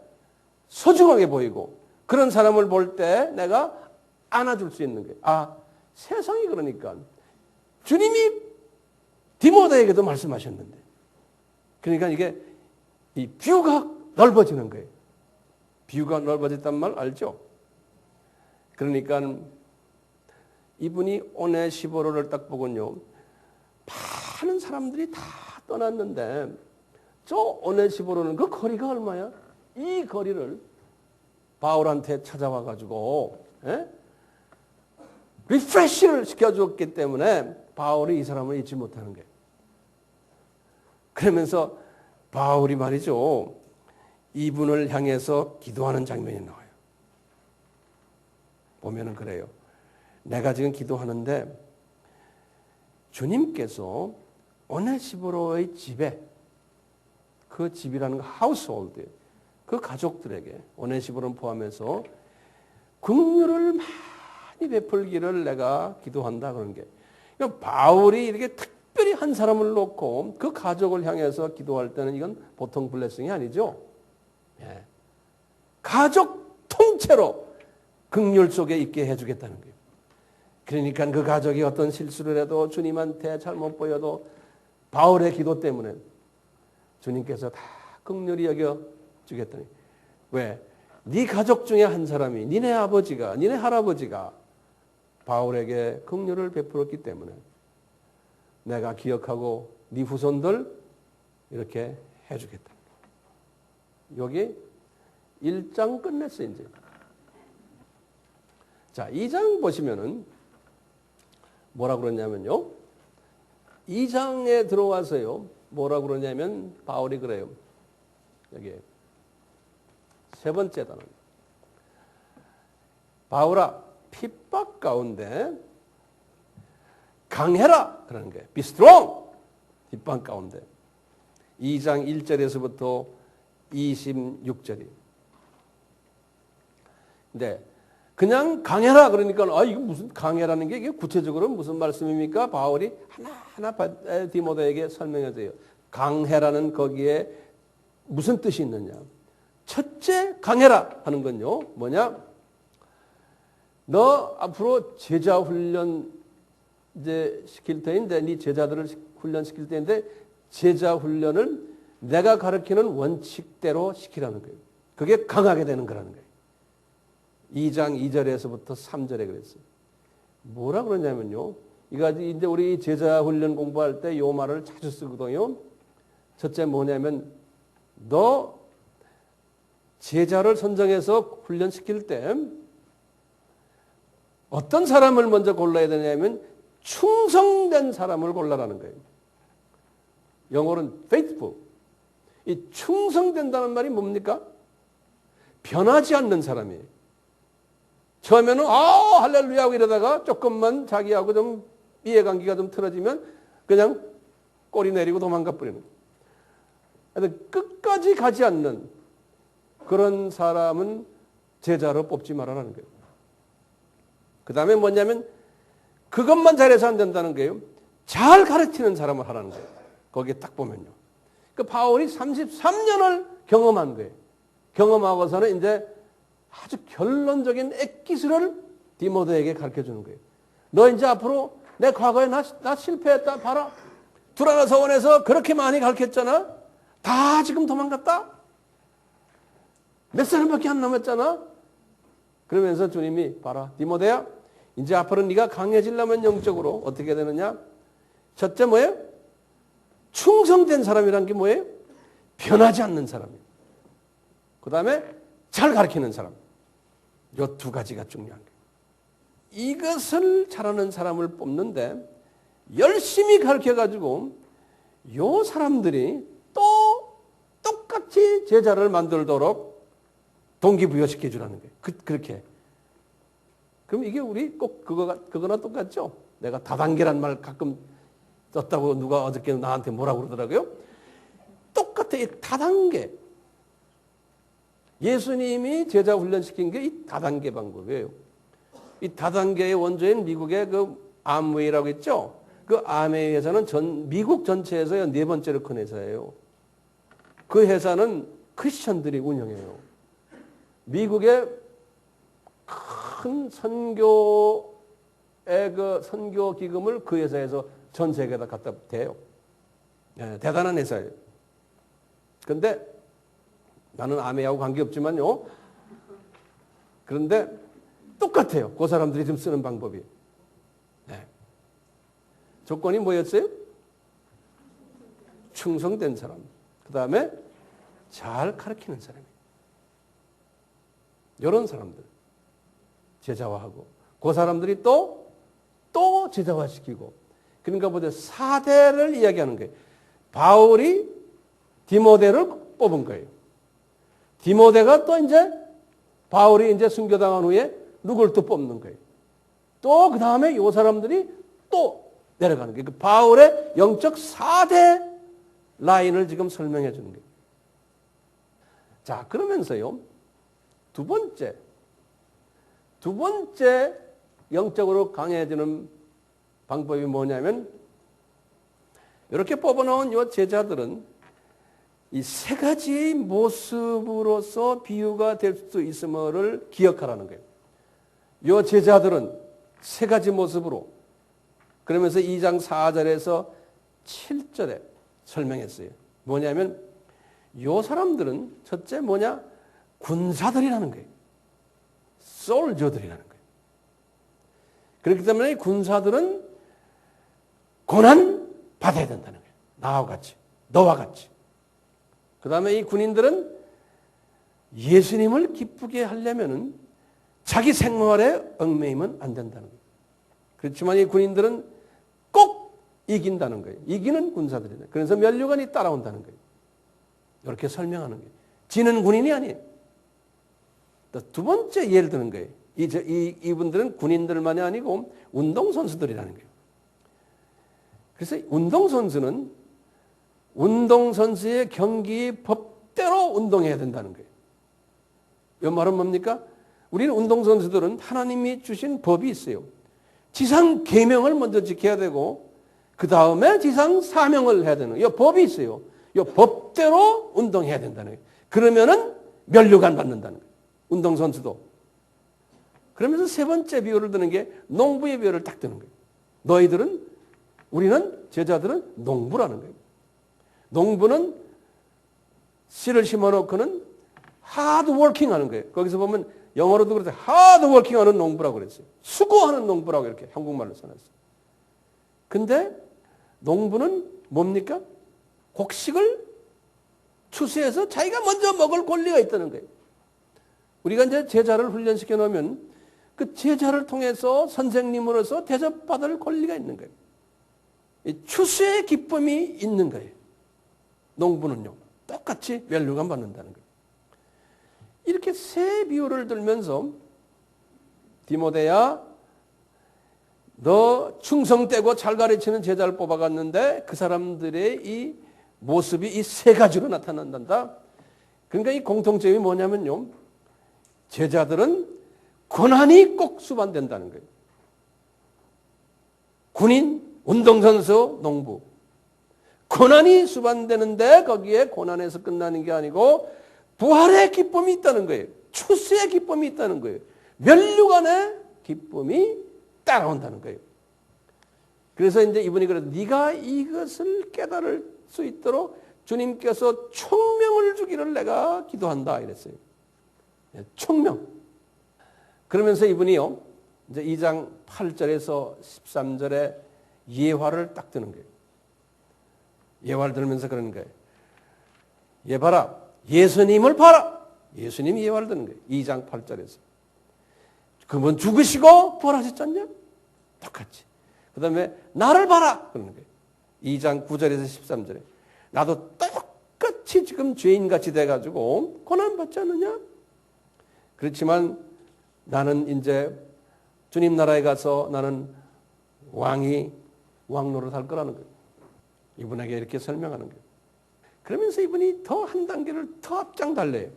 소중하게 보이고 그런 사람을 볼 때 내가 안아줄 수 있는 거예요. 아, 세상이 그러니까 주님이 디모데에게도 말씀하셨는데 그러니까 이게 이 뷰가 넓어지는 거예요. 뷰가 넓어졌단 말 알죠? 그러니까 이분이 오네시보로를 딱 보군요. 많은 사람들이 다 떠났는데 저 오네시보로는 그 거리가 얼마야? 이 거리를 바울한테 찾아와 가지고 리프레시를 시켜줬기 때문에 바울이 이 사람을 잊지 못하는 거예요. 그러면서 바울이 말이죠. 이분을 향해서 기도하는 장면이 나와요. 보면은 그래요. 내가 지금 기도하는데 주님께서 오네시보로의 집에 그 집이라는 거 하우스홀드 그 가족들에게 오네시보로를 포함해서 긍휼을 많이 베풀기를 내가 기도한다 그런 게 그러니까 바울이 이렇게 특별히 한 사람을 놓고 그 가족을 향해서 기도할 때는 이건 보통 블레싱이 아니죠. 예. 가족 통째로 긍휼 속에 있게 해주겠다는 거예요. 그러니까 그 가족이 어떤 실수를 해도 주님한테 잘못 보여도 바울의 기도 때문에 주님께서 다 긍휼히 여겨주겠다니. 왜? 네 가족 중에 한 사람이 니네 아버지가 니네 할아버지가 바울에게 긍휼을 베풀었기 때문에 내가 기억하고 네 후손들 이렇게 해주겠다. 여기 1장 끝냈어요 이제. 자, 2장 보시면은 뭐라 그러냐면요. 2장에 들어와서요. 뭐라 그러냐면 바울이 그래요. 여기 세 번째 단어. 바울아, 핍박 가운데 강해라 그러는 거예요. Be strong. 핍박 가운데. 2장 1절에서부터 26절이. 근데 그냥 강해라 그러니까 이거 무슨 강해라는 게 이게 구체적으로 무슨 말씀입니까? 바울이 하나하나 디모데에게 설명해 줘요. 강해라는 거기에 무슨 뜻이 있느냐? 첫째 강해라 하는 건요. 뭐냐? 너 앞으로 제자 훈련 이제 시킬 때인데 네 제자들을 훈련시킬 때인데 제자 훈련을 내가 가르치는 원칙대로 시키라는 거예요. 그게 강하게 되는 거라는 거예요. 2장 2절에서부터 3절에 그랬어요. 뭐라 그러냐면요. 이거 이제 우리 제자 훈련 공부할 때 요 말을 자주 쓰거든요. 첫째 뭐냐면 너 제자를 선정해서 훈련시킬 때 어떤 사람을 먼저 골라야 되냐면 충성된 사람을 골라라는 거예요. 영어로는 faithful. 이 충성된다는 말이 뭡니까? 변하지 않는 사람이에요. 처음에는 할렐루야 하고 이러다가 조금만 자기하고 좀 이해관계가 좀 틀어지면 그냥 꼬리 내리고 도망가 버리는 거예요. 끝까지 가지 않는 그런 사람은 제자로 뽑지 말아라는 거예요. 그 다음에 뭐냐면 그것만 잘해서 안 된다는 거예요. 잘 가르치는 사람을 하라는 거예요. 거기에 딱 보면요. 그 바울이 33년을 경험한 거예요. 경험하고서는 이제 아주 결론적인 액기스를 디모데에게 가르쳐 주는 거예요. 너 이제 앞으로 내 과거에 나 실패했다. 봐라. 두라나 서원에서 그렇게 많이 가르쳤잖아. 다 지금 도망갔다. 몇 사람밖에 안 남았잖아. 그러면서 주님이 봐라. 디모데야. 이제 앞으로 네가 강해지려면 영적으로 어떻게 되느냐? 첫째 뭐예요? 충성된 사람이란 게 뭐예요? 변하지 않는 사람이에요. 그 다음에 잘 가르치는 사람. 이 두 가지가 중요한 거예요. 이것을 잘하는 사람을 뽑는데 열심히 가르쳐가지고 이 사람들이 또 똑같이 제자를 만들도록 동기부여시켜 주라는 거예요. 그렇게. 그럼 이게 우리 꼭 그거나 똑같죠? 내가 다단계란 말 가끔 썼다고 누가 어저께 나한테 뭐라고 그러더라고요. 똑같아. 이 다단계. 예수님이 제자 훈련시킨 게 이 다단계 방법이에요. 이 다단계의 원조인 미국의 그 암웨이라고 있죠? 그 암웨이 회사는 미국 전체에서 4번째로 큰 회사예요. 그 회사는 크리스천들이 운영해요. 미국의 큰 선교의 그 선교 기금을 그 회사에서 전 세계에다 갖다 대요. 대단한 회사예요. 그런데 나는 아메하고 관계없지만요. 그런데 똑같아요. 그 사람들이 지금 쓰는 방법이. 네. 조건이 뭐였어요? 충성된 사람. 그 다음에 잘 가르치는 사람이에요. 이런 사람들. 제자화하고. 그 사람들이 또 제자화시키고. 그러니까 보세요. 4대를 이야기하는 거예요. 바울이 디모데를 뽑은 거예요. 디모데가 또 이제 바울이 이제 순교당한 후에 누굴 또 뽑는 거예요. 또 그 다음에 이 사람들이 또 내려가는 거예요. 그 바울의 영적 4대 라인을 지금 설명해 주는 거예요. 자, 그러면서요. 두 번째 영적으로 강해지는 방법이 뭐냐면 이렇게 뽑아놓은 이 제자들은 이 세 가지 모습으로서 비유가 될 수 있음을 기억하라는 거예요. 이 제자들은 세 가지 모습으로 그러면서 2장 4절에서 7절에 설명했어요. 뭐냐면 이 사람들은 첫째 뭐냐? 군사들이라는 거예요. 솔저들이라는 거예요. 그렇기 때문에 군사들은 고난 받아야 된다는 거예요. 나와 같이, 너와 같이. 그 다음에 이 군인들은 예수님을 기쁘게 하려면은 자기 생활에 얽매이면 안 된다는 거예요. 그렇지만 이 군인들은 꼭 이긴다는 거예요. 이기는 군사들이다. 그래서 면류관이 따라온다는 거예요. 이렇게 설명하는 거예요. 지는 군인이 아니에요. 또 두 번째 예를 드는 거예요. 이분들은 군인들만이 아니고 운동선수들이라는 거예요. 그래서 운동선수의 경기 법대로 운동해야 된다는 거예요. 이 말은 뭡니까? 우리는 운동선수들은 하나님이 주신 법이 있어요. 지상 계명을 먼저 지켜야 되고 그 다음에 지상 사명을 해야 되는 이 법이 있어요. 이 법대로 운동해야 된다는 거예요. 그러면은 면류관 받는다는 거예요. 운동선수도. 그러면서 세 번째 비유를 드는 게 농부의 비유를 딱 드는 거예요. 너희들은, 우리는, 제자들은 농부라는 거예요. 농부는 씨를 심어놓고는 하드 워킹 하는 거예요. 거기서 보면 영어로도 그래서 하드 워킹 하는 농부라고 그랬어요. 수고하는 농부라고 이렇게 한국말로 써놨어요. 근데 농부는 뭡니까? 곡식을 추수해서 자기가 먼저 먹을 권리가 있다는 거예요. 우리가 이제 제자를 훈련시켜 놓으면 그 제자를 통해서 선생님으로서 대접받을 권리가 있는 거예요. 추수의 기쁨이 있는 거예요. 농부는요. 똑같이 면류관 받는다는 거예요. 이렇게 세 비유를 들면서 디모데야, 너 충성되고 잘 가르치는 제자를 뽑아갔는데 그 사람들의 이 모습이 이 세 가지로 나타난단다. 그러니까 이 공통점이 뭐냐면요. 제자들은 고난이 꼭 수반된다는 거예요. 군인, 운동선수, 농부. 고난이 수반되는데 거기에 고난에서 끝나는 게 아니고 부활의 기쁨이 있다는 거예요. 추수의 기쁨이 있다는 거예요. 면류관의 기쁨이 따라온다는 거예요. 그래서 이제 이분이 그래서 네가 이것을 깨달을 수 있도록 주님께서 총명을 주기를 내가 기도한다 이랬어요. 총명. 그러면서 이분이요. 이제 2장 8절에서 13절에 예화를 딱 드는 거예요. 예화를 들으면서 그러는 거예요. 얘 봐라. 예수님을 봐라. 예수님이 예화를 드는 거예요. 2장 8절에서. 그분 죽으시고 부활하셨잖냐? 똑같이. 그 다음에 나를 봐라. 그러는 거예요. 2장 9절에서 13절에. 나도 똑같이 지금 죄인같이 돼가지고 고난받지 않느냐? 그렇지만 나는 이제 주님 나라에 가서 나는 왕노릇 할 거라는 거예요. 이분에게 이렇게 설명하는 거예요. 그러면서 이분이 더 한 단계를 더 앞장 달래요.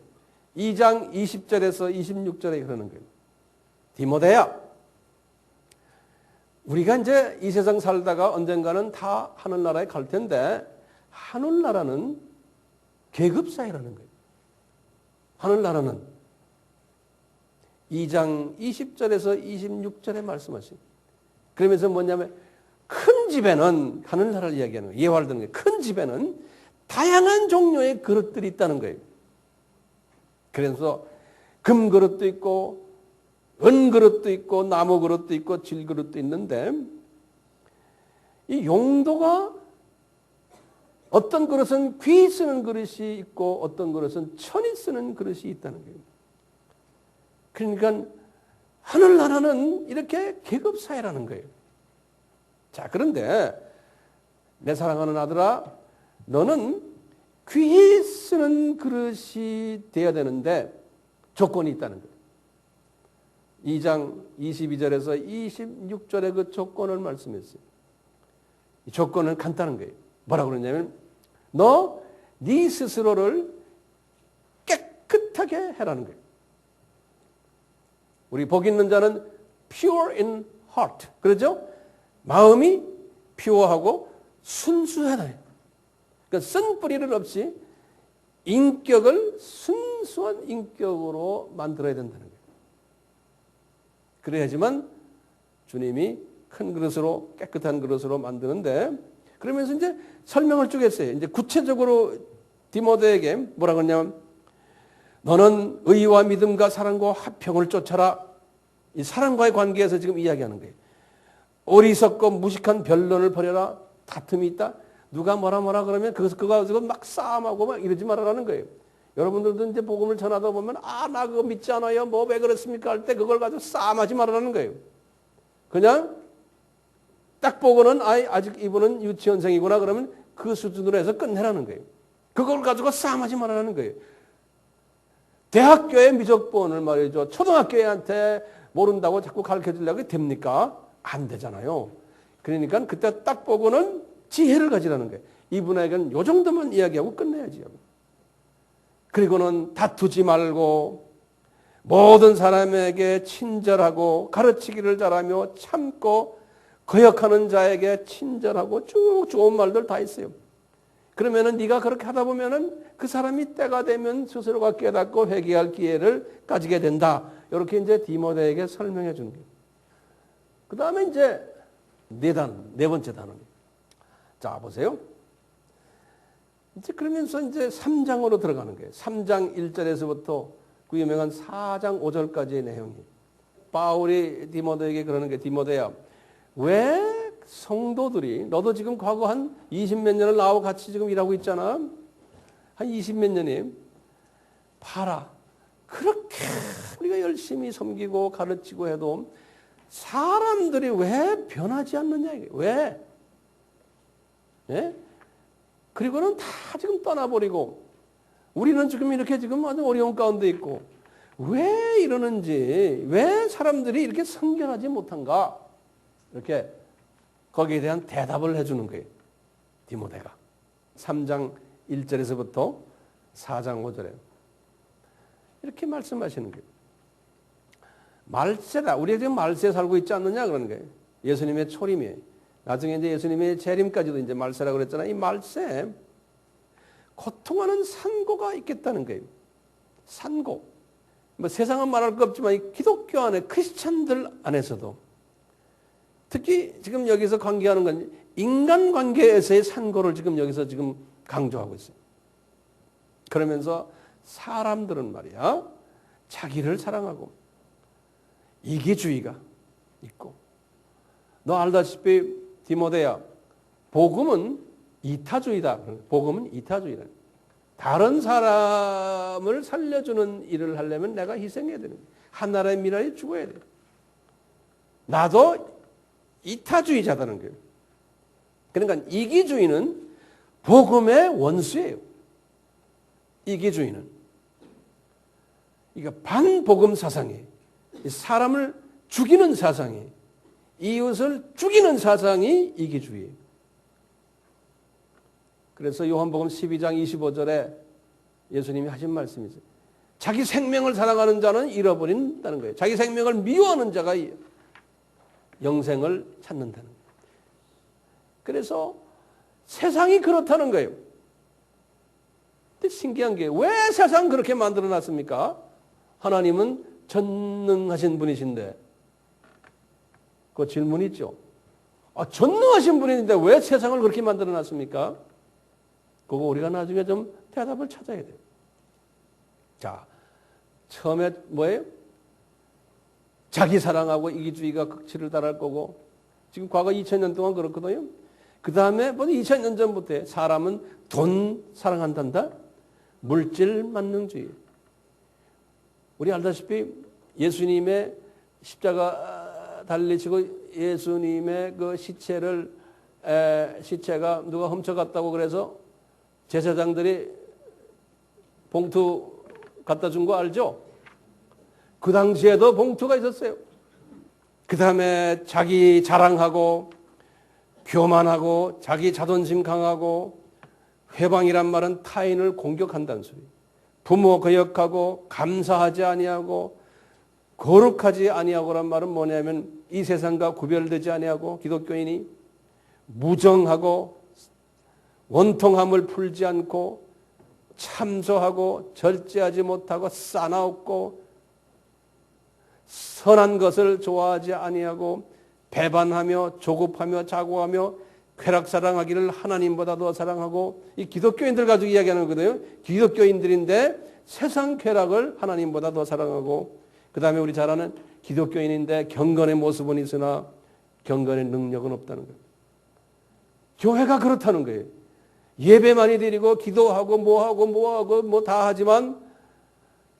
2장 20절에서 26절에 그러는 거예요. 디모데야, 우리가 이제 이 세상 살다가 언젠가는 다 하늘나라에 갈 텐데 하늘나라는 계급사회라는 거예요. 하늘나라는 2장 20절에서 26절에 말씀하신. 그러면서 뭐냐면 큰 집에는 하늘나라를 이야기하는 거예요. 예화를 드는 거예요. 큰 집에는 다양한 종류의 그릇들이 있다는 거예요. 그래서 금 그릇도 있고 은 그릇도 있고 나무 그릇도 있고 질 그릇도 있는데 이 용도가 어떤 그릇은 귀 쓰는 그릇이 있고 어떤 그릇은 천이 쓰는 그릇이 있다는 거예요. 그러니까 하늘나라는 이렇게 계급사회라는 거예요. 자, 그런데 내 사랑하는 아들아, 너는 귀 쓰는 그릇이 되어야 되는데 조건이 있다는 거예요. 2장 22절에서 26절의 그 조건을 말씀했어요. 이 조건은 간단한 거예요. 뭐라고 그러냐면 네 스스로를 깨끗하게 해라는 거예요. 우리 복 있는 자는 pure in heart. 그렇죠? 마음이 퓨어하고 순수하다. 그러니까 쓴뿌리를 없이 인격을 순수한 인격으로 만들어야 된다는 거예요. 그래야지만 주님이 큰 그릇으로 깨끗한 그릇으로 만드는데 그러면서 이제 설명을 쭉 했어요. 이제 구체적으로 디모데에게 뭐라 그러냐면 너는 의와 믿음과 사랑과 화평을 쫓아라. 이 사랑과의 관계에서 지금 이야기하는 거예요. 어리석고 무식한 변론을 버려라. 다툼이 있다. 누가 뭐라 그러면 그거 가지고 막 싸움하고 막 이러지 말아라는 거예요. 여러분들도 이제 복음을 전하다 보면 나 그거 믿지 않아요. 뭐 왜 그렇습니까? 할 때 그걸 가지고 싸움하지 말아라는 거예요. 그냥 딱 보고는 아직 이분은 유치원생이구나 그러면 그 수준으로 해서 끝내라는 거예요. 그걸 가지고 싸움하지 말아라는 거예요. 대학교의 미적분을 말이죠. 초등학교 애한테 모른다고 자꾸 가르쳐주려고 됩니까? 안 되잖아요. 그러니까 그때 딱 보고는 지혜를 가지라는 거예요. 이분에게는 요 정도만 이야기하고 끝내야지요. 그리고는 다투지 말고 모든 사람에게 친절하고 가르치기를 잘하며 참고 거역하는 자에게 친절하고 쭉 좋은 말들 다 있어요. 그러면은 네가 그렇게 하다 보면은 그 사람이 때가 되면 스스로가 깨닫고 회개할 기회를 가지게 된다. 이렇게 이제 디모데에게 설명해 주는 거예요. 그 다음에 이제 네 번째 단어입니다. 자, 보세요. 이제 그러면서 이제 3장으로 들어가는 거예요. 3장 1절에서부터 그 유명한 4장 5절까지의 내용이. 바울이 디모데에게 그러는 게, 디모데야, 왜 성도들이, 너도 지금 과거 한 20몇 년을 나하고 같이 지금 일하고 있잖아. 한 20몇 년이. 봐라. 그렇게 우리가 열심히 섬기고 가르치고 해도 사람들이 왜 변하지 않느냐. 왜? 예? 그리고는 다 지금 떠나버리고 우리는 지금 이렇게 지금 아주 어려운 가운데 있고 왜 이러는지, 왜 사람들이 이렇게 성결하지 못한가? 이렇게 거기에 대한 대답을 해주는 거예요. 디모데가. 3장 1절에서부터 4장 5절에 이렇게 말씀하시는 거예요. 말세다. 우리가 지금 말세에 살고 있지 않느냐 그러는 거예요. 예수님의 초림이에요. 나중에 이제 예수님의 재림까지도 이제 말세라고 그랬잖아요. 이 말세, 고통하는 산고가 있겠다는 거예요. 산고. 뭐 세상은 말할 거 없지만 이 기독교 안에, 크리스찬들 안에서도 특히 지금 여기서 관계하는 건 인간 관계에서의 산고를 지금 여기서 지금 강조하고 있어요. 그러면서 사람들은 말이야, 자기를 사랑하고 이기주의가 있고, 너 알다시피 디모데야, 복음은 이타주의다. 복음은 이타주의다. 다른 사람을 살려주는 일을 하려면 내가 희생해야 되는 거야. 한 나라의 미랄이 죽어야 돼. 나도 이타주의자다는 거예요. 그러니까 이기주의는 복음의 원수예요. 이기주의는. 이게 반복음 사상이에요. 사람을 죽이는 사상이에요. 이웃을 죽이는 사상이 이기주의예요. 그래서 요한복음 12장 25절에 예수님이 하신 말씀이 있어요. 자기 생명을 사랑하는 자는 잃어버린다는 거예요. 자기 생명을 미워하는 자가 영생을 찾는다는 거예요. 그래서 세상이 그렇다는 거예요. 근데 신기한 게 왜 세상 그렇게 만들어 놨습니까? 하나님은 전능하신 분이신데. 그 질문이 있죠. 전능하신 분인데 왜 세상을 그렇게 만들어 놨습니까? 그거 우리가 나중에 좀 대답을 찾아야 돼요. 자, 처음에 뭐예요? 자기 사랑하고 이기주의가 극치를 달할 거고, 지금 과거 2000년 동안 그렇거든요. 그 다음에 뭐 2000년 전부터 사람은 돈 사랑한단다? 물질 만능주의. 우리 알다시피 예수님의 십자가 달리시고 예수님의 그 시체가 누가 훔쳐갔다고 그래서 제사장들이 봉투 갖다 준 거 알죠? 그 당시에도 봉투가 있었어요. 그 다음에 자기 자랑하고 교만하고 자기 자존심 강하고, 회방이란 말은 타인을 공격한다는 소리. 부모 거역하고 감사하지 아니하고 거룩하지 아니하고란 말은 뭐냐면 이 세상과 구별되지 아니하고 기독교인이 무정하고 원통함을 풀지 않고 참소하고 절제하지 못하고 싸나웠고 선한 것을 좋아하지 아니하고 배반하며 조급하며 자고하며 쾌락사랑하기를 하나님보다 더 사랑하고, 이 기독교인들 가지고 이야기하는 거거든요. 기독교인들인데 세상 쾌락을 하나님보다 더 사랑하고, 그 다음에 우리 잘 아는 기독교인인데 경건의 모습은 있으나 경건의 능력은 없다는 거예요. 교회가 그렇다는 거예요. 예배 많이 드리고 기도하고 뭐하고 뭐 다 하지만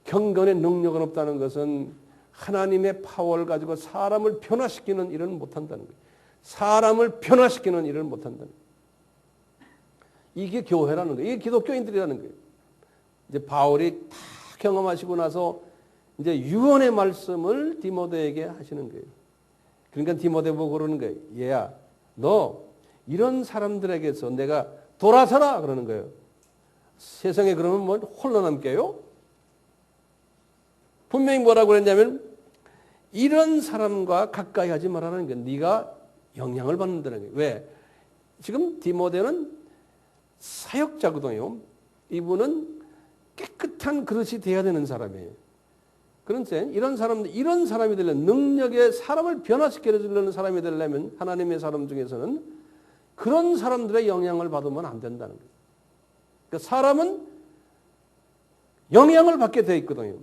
경건의 능력은 없다는 것은 하나님의 파워를 가지고 사람을 변화시키는 일은 못한다는 거예요. 사람을 변화시키는 일을 못한다는 거예요. 이게 교회라는 거예요. 이게 기독교인들이라는 거예요. 이제 바울이 다 경험하시고 나서 이제 유언의 말씀을 디모데에게 하시는 거예요. 그러니까 디모데 보고 그러는 거예요. 얘야, 너 이런 사람들에게서 내가 돌아서라 그러는 거예요. 세상에 그러면 뭐 홀로 남게요? 분명히 뭐라고 그랬냐면 이런 사람과 가까이 하지 말라는 게 네가 영향을 받는다는 거예요. 왜? 지금 디모데는 사역자거든요. 이분은 깨끗한 그릇이 돼야 되는 사람이에요. 그런데 이런 사람이 되려면 능력의 사람을 변화시켜 주려는 사람이 되려면 하나님의 사람 중에서는 그런 사람들의 영향을 받으면 안 된다는 거예요. 그러니까 사람은 영향을 받게 되어 있거든요.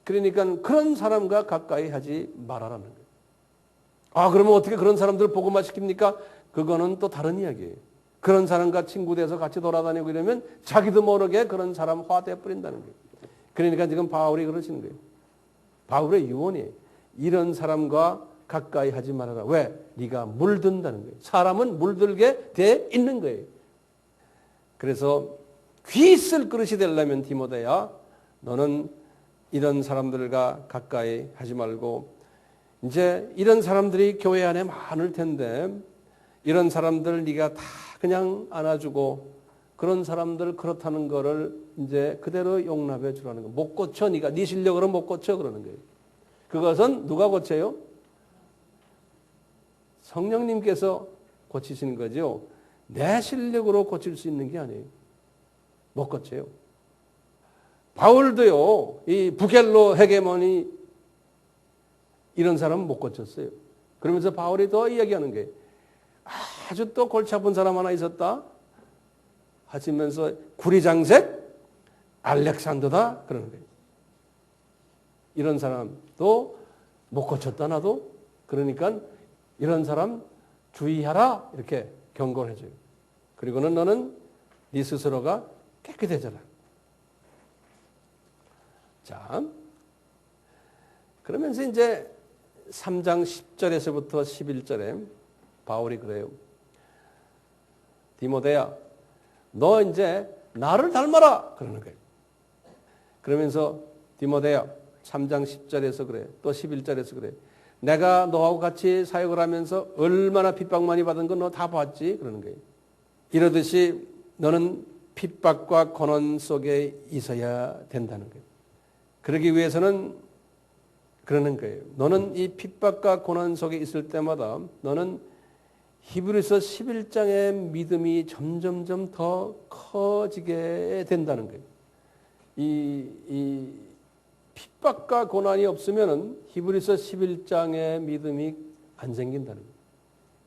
그러니까 그런 사람과 가까이 하지 말아라는 거예요. 아, 그러면 어떻게 그런 사람들을 복음화 시킵니까? 그거는 또 다른 이야기예요. 그런 사람과 친구 돼서 같이 돌아다니고 이러면 자기도 모르게 그런 사람 화돼 버린다는 거예요. 그러니까 지금 바울이 그러시는 거예요. 바울의 유언이에요. 이런 사람과 가까이 하지 말아라. 왜? 네가 물든다는 거예요. 사람은 물들게 돼 있는 거예요. 그래서 귀 쓸 그릇이 되려면 디모데야, 너는 이런 사람들과 가까이 하지 말고, 이제 이런 사람들이 교회 안에 많을 텐데 이런 사람들 네가 다 그냥 안아주고 그런 사람들 그렇다는 거를 이제 그대로 용납해 주라는 거예요. 못 고쳐. 네가 네 실력으로 못 고쳐 그러는 거예요. 그것은 누가 고쳐요? 성령님께서 고치시는 거죠. 내 실력으로 고칠 수 있는 게 아니에요. 못 고쳐요. 바울도요, 이 부겔로 헤게모니 이런 사람은 못 고쳤어요. 그러면서 바울이 더 이야기하는 게 아주 또 골치 아픈 사람 하나 있었다 하시면서 구리장색 알렉산더다 그러는 거예요. 이런 사람도 못 고쳤다 나도. 그러니까 이런 사람 주의하라 이렇게 경고를 해줘요. 그리고는 너는 네 스스로가 깨끗해져라. 자, 그러면서 이제 3장 10절에서부터 11절에 바울이 그래요. 디모데야, 너 이제 나를 닮아라 그러는 거예요. 그러면서 디모데야 3장 10절에서 그래. 또 11절에서 그래. 내가 너하고 같이 사역을 하면서 얼마나 핍박 많이 받은 건 너 다 봤지 그러는 거예요. 이러듯이 너는 핍박과 고난 속에 있어야 된다는 거예요. 그러기 위해서는 그러는 거예요. 너는 이 핍박과 고난 속에 있을 때마다 너는 히브리서 11장의 믿음이 점점점 더 커지게 된다는 거예요. 이 핍박과 고난이 없으면은 히브리서 11장의 믿음이 안 생긴다는 거예요.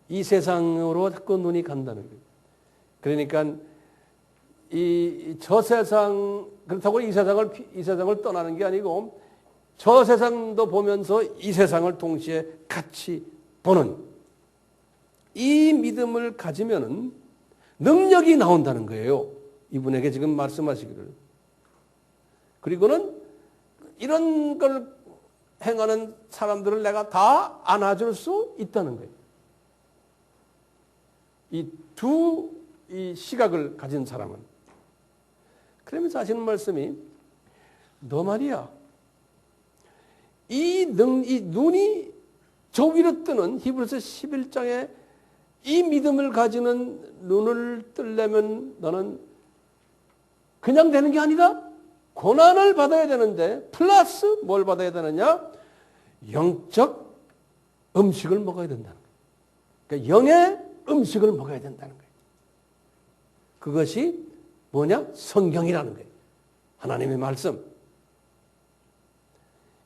이 세상으로 자꾸 눈이 간다는 거예요. 그러니까 저 세상, 그렇다고 이 세상을 떠나는 게 아니고 저 세상도 보면서 이 세상을 동시에 같이 보는 이 믿음을 가지면은 능력이 나온다는 거예요. 이분에게 지금 말씀하시기를. 그리고는 이런 걸 행하는 사람들을 내가 다 안아줄 수 있다는 거예요. 이 시각을 가진 사람은. 그러면서 하시는 말씀이 너 말이야. 이 눈이 저 위로 뜨는 히브리서 11장에 이 믿음을 가지는 눈을 뜨려면 너는 그냥 되는 게 아니다. 고난을 받아야 되는데 플러스 뭘 받아야 되느냐? 영적 음식을 먹어야 된다는 거예요. 그러니까 영의 음식을 먹어야 된다는 거예요. 그것이 뭐냐? 성경이라는 거예요. 하나님의 말씀.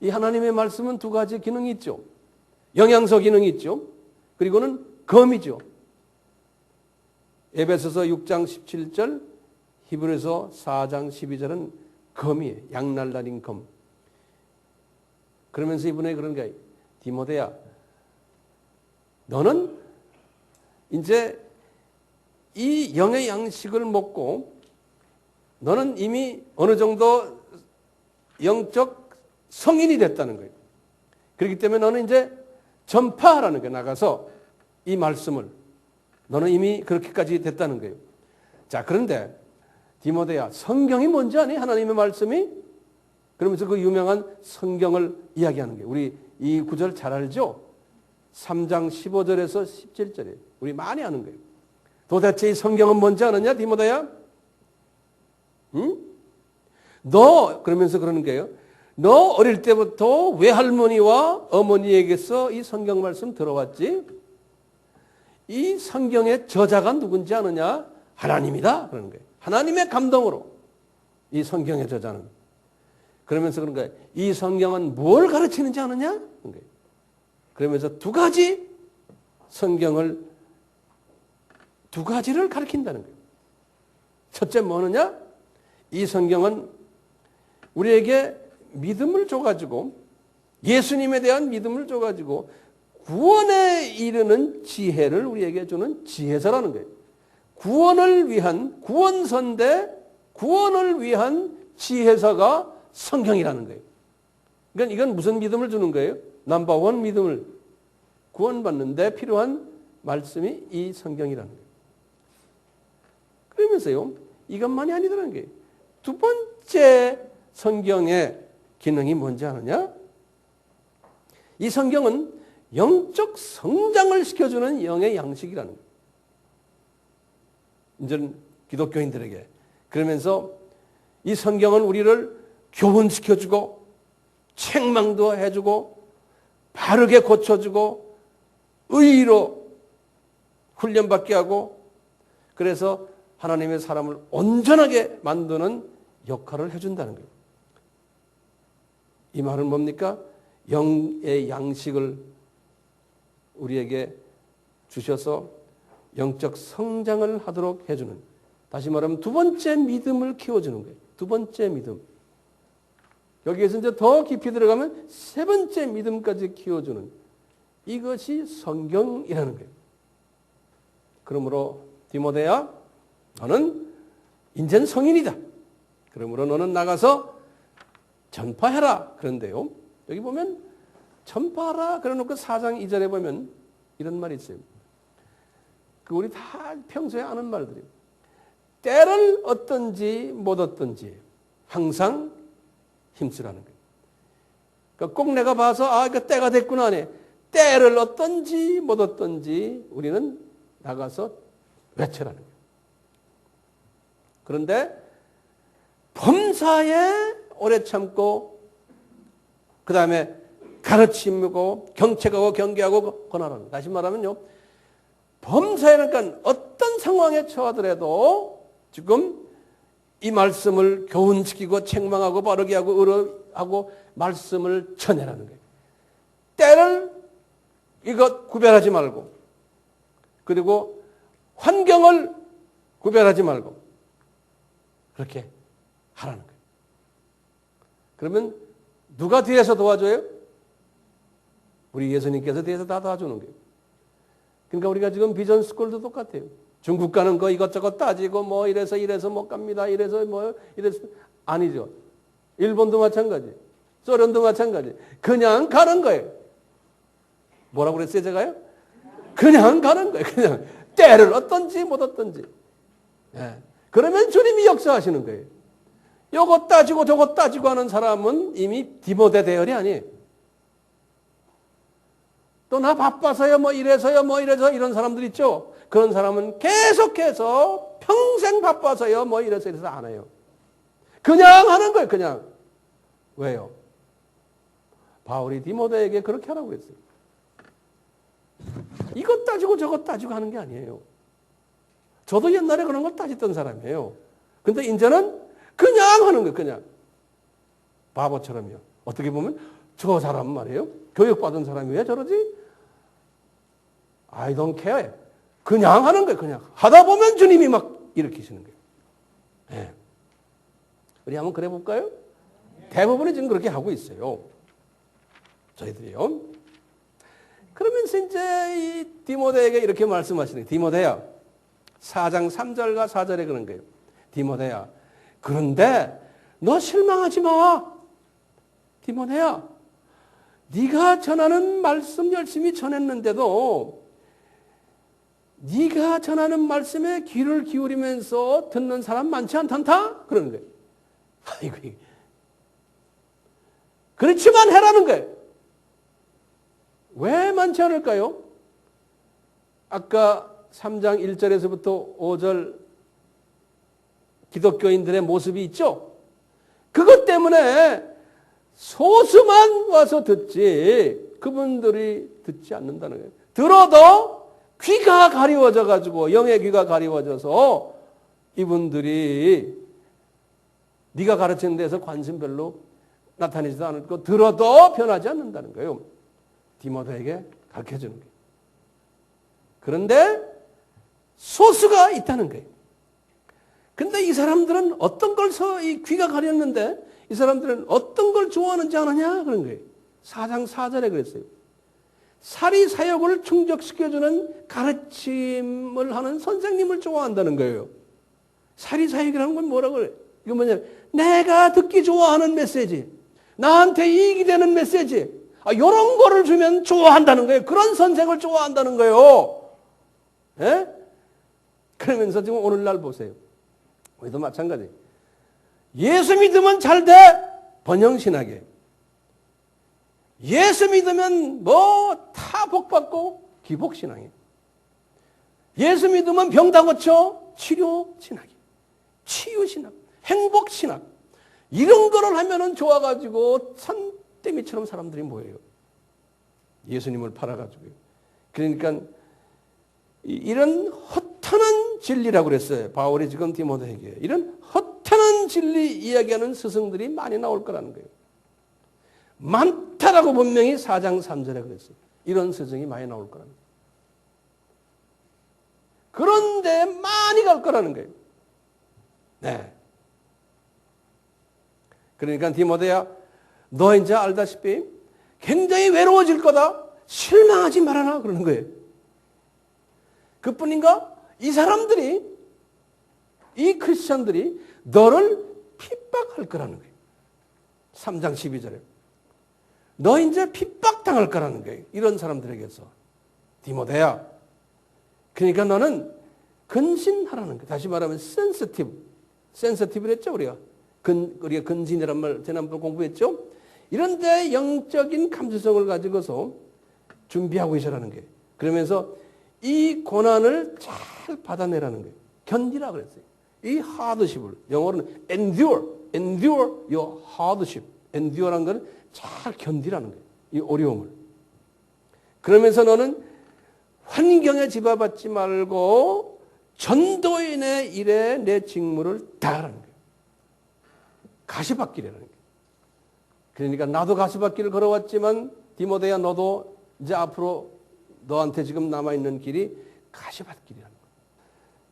이 하나님의 말씀은 두 가지 기능이 있죠. 영양소 기능이 있죠. 그리고는 검이죠. 에베소서 6장 17절, 히브리서 4장 12절은 검이에요. 양날달인 검. 그러면서 이분이 그런 거예요. 디모데야, 너는 이제 이 영의 양식을 먹고 너는 이미 어느 정도 영적 성인이 됐다는 거예요. 그렇기 때문에 너는 이제 전파하라는 거예요. 나가서 이 말씀을. 너는 이미 그렇게까지 됐다는 거예요. 자, 그런데 디모데야, 성경이 뭔지 아니? 하나님의 말씀이? 그러면서 그 유명한 성경을 이야기하는 거예요. 우리 이 구절 잘 알죠? 3장 15절에서 17절이에요. 우리 많이 아는 거예요. 도대체 이 성경은 뭔지 아느냐, 디모데야? 응? 너, 그러면서 그러는 거예요. 너 어릴 때부터 외할머니와 어머니에게서 이 성경 말씀 들어왔지? 이 성경의 저자가 누군지 아느냐? 하나님이다. 그러는 거예요. 하나님의 감동으로 이 성경의 저자는. 그러면서 그런 거예요. 이 성경은 뭘 가르치는지 아느냐? 그런 거예요. 그러면서 두 가지 성경을 두 가지를 가르친다는 거예요. 첫째 뭐느냐? 이 성경은 우리에게 믿음을 줘가지고 예수님에 대한 믿음을 줘가지고 구원에 이르는 지혜를 우리에게 주는 지혜서라는 거예요. 구원을 위한 구원서인데 구원을 위한 지혜서가 성경이라는 거예요. 그러니까 이건 무슨 믿음을 주는 거예요? 넘버원 믿음을 구원받는데 필요한 말씀이 이 성경이라는 거예요. 그러면서요, 이것만이 아니더라는 거예요. 두 번째 성경의 기능이 뭔지 아느냐? 이 성경은 영적 성장을 시켜주는 영의 양식이라는 거예요. 이제는 기독교인들에게. 그러면서 이 성경은 우리를 교훈시켜주고 책망도 해주고 바르게 고쳐주고 의로 훈련받게 하고 그래서 하나님의 사람을 온전하게 만드는 역할을 해준다는 거예요. 이 말은 뭡니까? 영의 양식을 우리에게 주셔서 영적 성장을 하도록 해주는, 다시 말하면 두 번째 믿음을 키워주는 거예요. 두 번째 믿음. 여기에서 이제 더 깊이 들어가면 세 번째 믿음까지 키워주는 이것이 성경이라는 거예요. 그러므로 디모데야, 너는 인전 성인이다. 그러므로 너는 나가서 전파해라. 그런데요, 여기 보면 전파하라 그래놓고 4장 2절에 보면 이런 말이 있어요. 우리 다 평소에 아는 말들이에요. 때를 어떤지 못 어떤지 항상 힘쓰라는 거예요. 그러니까 꼭 내가 봐서 이거 때가 됐구나 하네. 때를 어떤지 못 어떤지 우리는 나가서 외쳐라는 거예요. 그런데 범사에 오래 참고 그 다음에 가르치고 경책하고 경계하고 권하라는. 다시 말하면요, 범사에는 어떤 상황에 처하더라도 지금 이 말씀을 교훈시키고 책망하고 바르게 하고 의로하고 말씀을 전해라는 거예요. 때를 이것 구별하지 말고 그리고 환경을 구별하지 말고 그렇게 하라는 거예요. 그러면 누가 뒤에서 도와줘요? 우리 예수님께서 뒤에서 다 도와주는 거예요. 그러니까 우리가 지금 비전 스쿨도 똑같아요. 중국 가는 거 이것저것 따지고 뭐 이래서 못 갑니다. 이래서 아니죠. 일본도 마찬가지. 소련도 마찬가지. 그냥 가는 거예요. 뭐라고 그랬어요, 제가요? 그냥 가는 거예요. 그냥 때를 어떤지 못 어떤지. 예. 그러면 주님이 역사하시는 거예요. 요거 따지고 저거 따지고 하는 사람은 이미 디모데 대열이 아니에요. 또 나 바빠서요, 이래서 이런 사람들 있죠. 그런 사람은 계속해서 평생 바빠서요, 이래서 안 해요. 그냥 하는 거예요, 그냥. 왜요? 바울이 디모데에게 그렇게 하라고 했어요. 이것 따지고 저것 따지고 하는 게 아니에요. 저도 옛날에 그런 걸 따졌던 사람이에요. 근데 이제는 그냥 하는 거예요, 그냥. 바보처럼요. 어떻게 보면 저 사람 말이에요. 교육받은 사람이 왜 저러지? I don't care. 그냥 하는 거예요, 그냥. 하다 보면 주님이 막 일으키시는 거예요. 네. 우리 한번 그래 볼까요? 대부분이 지금 그렇게 하고 있어요. 저희들이요. 그러면서 이제 이 디모데에게 이렇게 말씀하시는 거예요. 디모데야, 4장 3절과 4절에 그런 거예요. 디모데야, 그런데 너 실망하지 마. 디모데야, 네가 전하는 말씀 열심히 전했는데도 네가 전하는 말씀에 귀를 기울이면서 듣는 사람 많지 않단다? 그러는 거예요. 아이고, 그렇지만 해라는 거예요. 왜 많지 않을까요? 아까 3장 1절에서부터 5절 기독교인들의 모습이 있죠? 그것 때문에 소수만 와서 듣지 그분들이 듣지 않는다는 거예요. 들어도 귀가 가리워져 가지고 영의 귀가 가리워져서 이분들이 네가 가르치는 데서 관심 별로 나타내지도 않고 들어도 변하지 않는다는 거예요. 디모데에게 가르쳐주는 거예요. 그런데 소수가 있다는 거예요. 근데 이 사람들은 어떤 걸 이 귀가 가렸는데 이 사람들은 어떤 걸 좋아하는지 아느냐 그런 거예요. 4장 4절에 그랬어요. 사리 사욕을 충족시켜주는 가르침을 하는 선생님을 좋아한다는 거예요. 사리 사욕이라는 건 뭐라고 그래요? 이거 뭐냐면 내가 듣기 좋아하는 메시지, 나한테 이익이 되는 메시지, 이런 거를 주면 좋아한다는 거예요. 그런 선생을 좋아한다는 거예요. 예? 그러면서 지금 오늘날 보세요. 우리도 마찬가지. 예수 믿으면 잘 돼. 번영신학이에요. 예수 믿으면 뭐 다 복받고 기복신앙이에요. 예수 믿으면 병 다 고쳐 치료신학이에요. 치유신학, 행복신학. 이런 거를 하면은 좋아가지고 산더미처럼 사람들이 모여요. 예수님을 팔아가지고요. 그러니까 이런 허탄한 진리라고 그랬어요. 바울이 지금 디모데에게. 이런 허탄한 진리 이야기하는 스승들이 많이 나올 거라는 거예요. 많다라고 분명히 4장 3절에 그랬어요. 이런 스승이 많이 나올 거라는 거예요. 그런데 많이 갈 거라는 거예요. 네. 그러니까 디모데야, 너 이제 알다시피 굉장히 외로워질 거다. 실망하지 말아라 그러는 거예요. 그뿐인가? 이 사람들이, 이 크리스찬들이 너를 핍박할 거라는 거예요. 3장 12절에. 너 이제 핍박당할 거라는 거예요. 이런 사람들에게서. 디모데야. 그러니까 너는 근신하라는 거예요. 다시 말하면 센서티브를 했죠, 우리가. 우리가 근신이란 말 지난번 공부했죠. 이런데 영적인 감수성을 가지고서 준비하고 있으라는 거예요. 그러면서 이 고난을 잘 받아내라는 거예요. 견디라 그랬어요. 이 하드십을 영어로는 endure your hardship. endure란 건 잘 견디라는 거예요. 이 어려움을. 그러면서 너는 환경에 집어받지 말고 전도인의 일에 내 직무를 다하라는 거예요. 가시밭길이라는 거예요. 그러니까 나도 가시밭길을 걸어왔지만 디모데야 너도 이제 앞으로 너한테 지금 남아있는 길이 가시밭길이라는 거예요.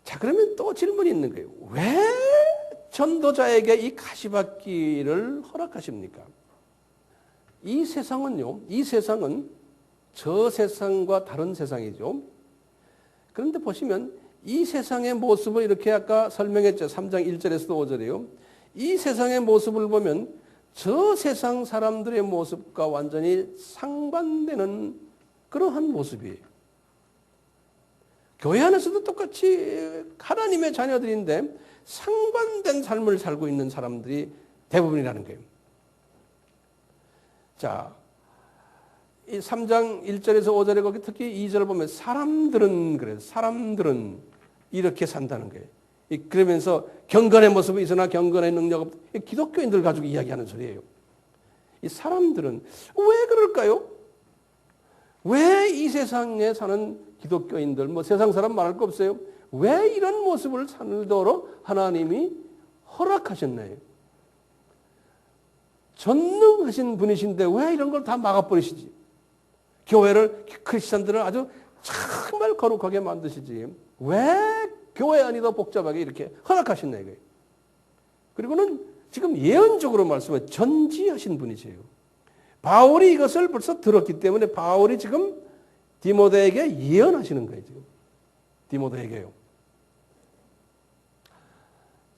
자, 그러면 또 질문이 있는 거예요. 왜 전도자에게 이 가시밭길을 허락하십니까? 이 세상은요, 이 세상은 저 세상과 다른 세상이죠. 그런데 보시면 이 세상의 모습을 이렇게 아까 설명했죠. 3장 1절에서도 5절이요. 이 세상의 모습을 보면 저 세상 사람들의 모습과 완전히 상반되는 그러한 모습이에요. 교회 안에서도 똑같이 하나님의 자녀들인데 상반된 삶을 살고 있는 사람들이 대부분이라는 거예요. 자, 이 3장 1절에서 5절에 거기 특히 2절을 보면 사람들은 그래요. 사람들은 이렇게 산다는 거예요. 그러면서 경건의 모습이 있으나 경건의 능력 없다. 기독교인들 가지고 이야기하는 소리예요. 이 사람들은 왜 그럴까요? 왜 이 세상에 사는 기독교인들, 뭐 세상 사람 말할 거 없어요. 왜 이런 모습을 살도록 하나님이 허락하셨나요? 전능하신 분이신데 왜 이런 걸 다 막아버리시지? 교회를, 크리스찬들을 아주 정말 거룩하게 만드시지. 왜 교회 안이 더 복잡하게 이렇게 허락하셨나 이거예요. 그리고는 지금 예언적으로 말씀해 전지하신 분이세요. 바울이 이것을 벌써 들었기 때문에 바울이 지금 디모데에게 예언하시는 거예요. 지금 디모데에게요.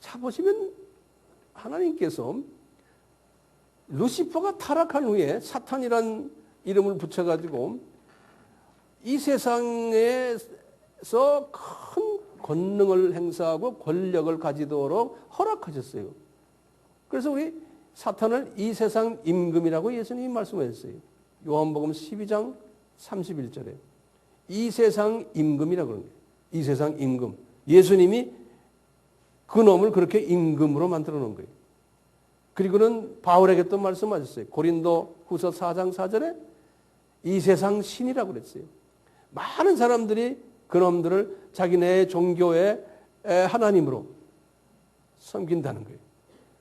자, 보시면 하나님께서 루시퍼가 타락한 후에 사탄이란 이름을 붙여가지고 이 세상에서 큰 권능을 행사하고 권력을 가지도록 허락하셨어요. 그래서 우리 사탄을 이 세상 임금이라고 예수님이 말씀하셨어요. 요한복음 12장 31절에 이 세상 임금이라고 그러는 거예요. 이 세상 임금. 예수님이 그 놈을 그렇게 임금으로 만들어 놓은 거예요. 그리고는 바울에게 또 말씀하셨어요. 고린도 후서 4장 4절에 이 세상 신이라고 그랬어요. 많은 사람들이 그놈들을 자기네 종교의 하나님으로 섬긴다는 거예요.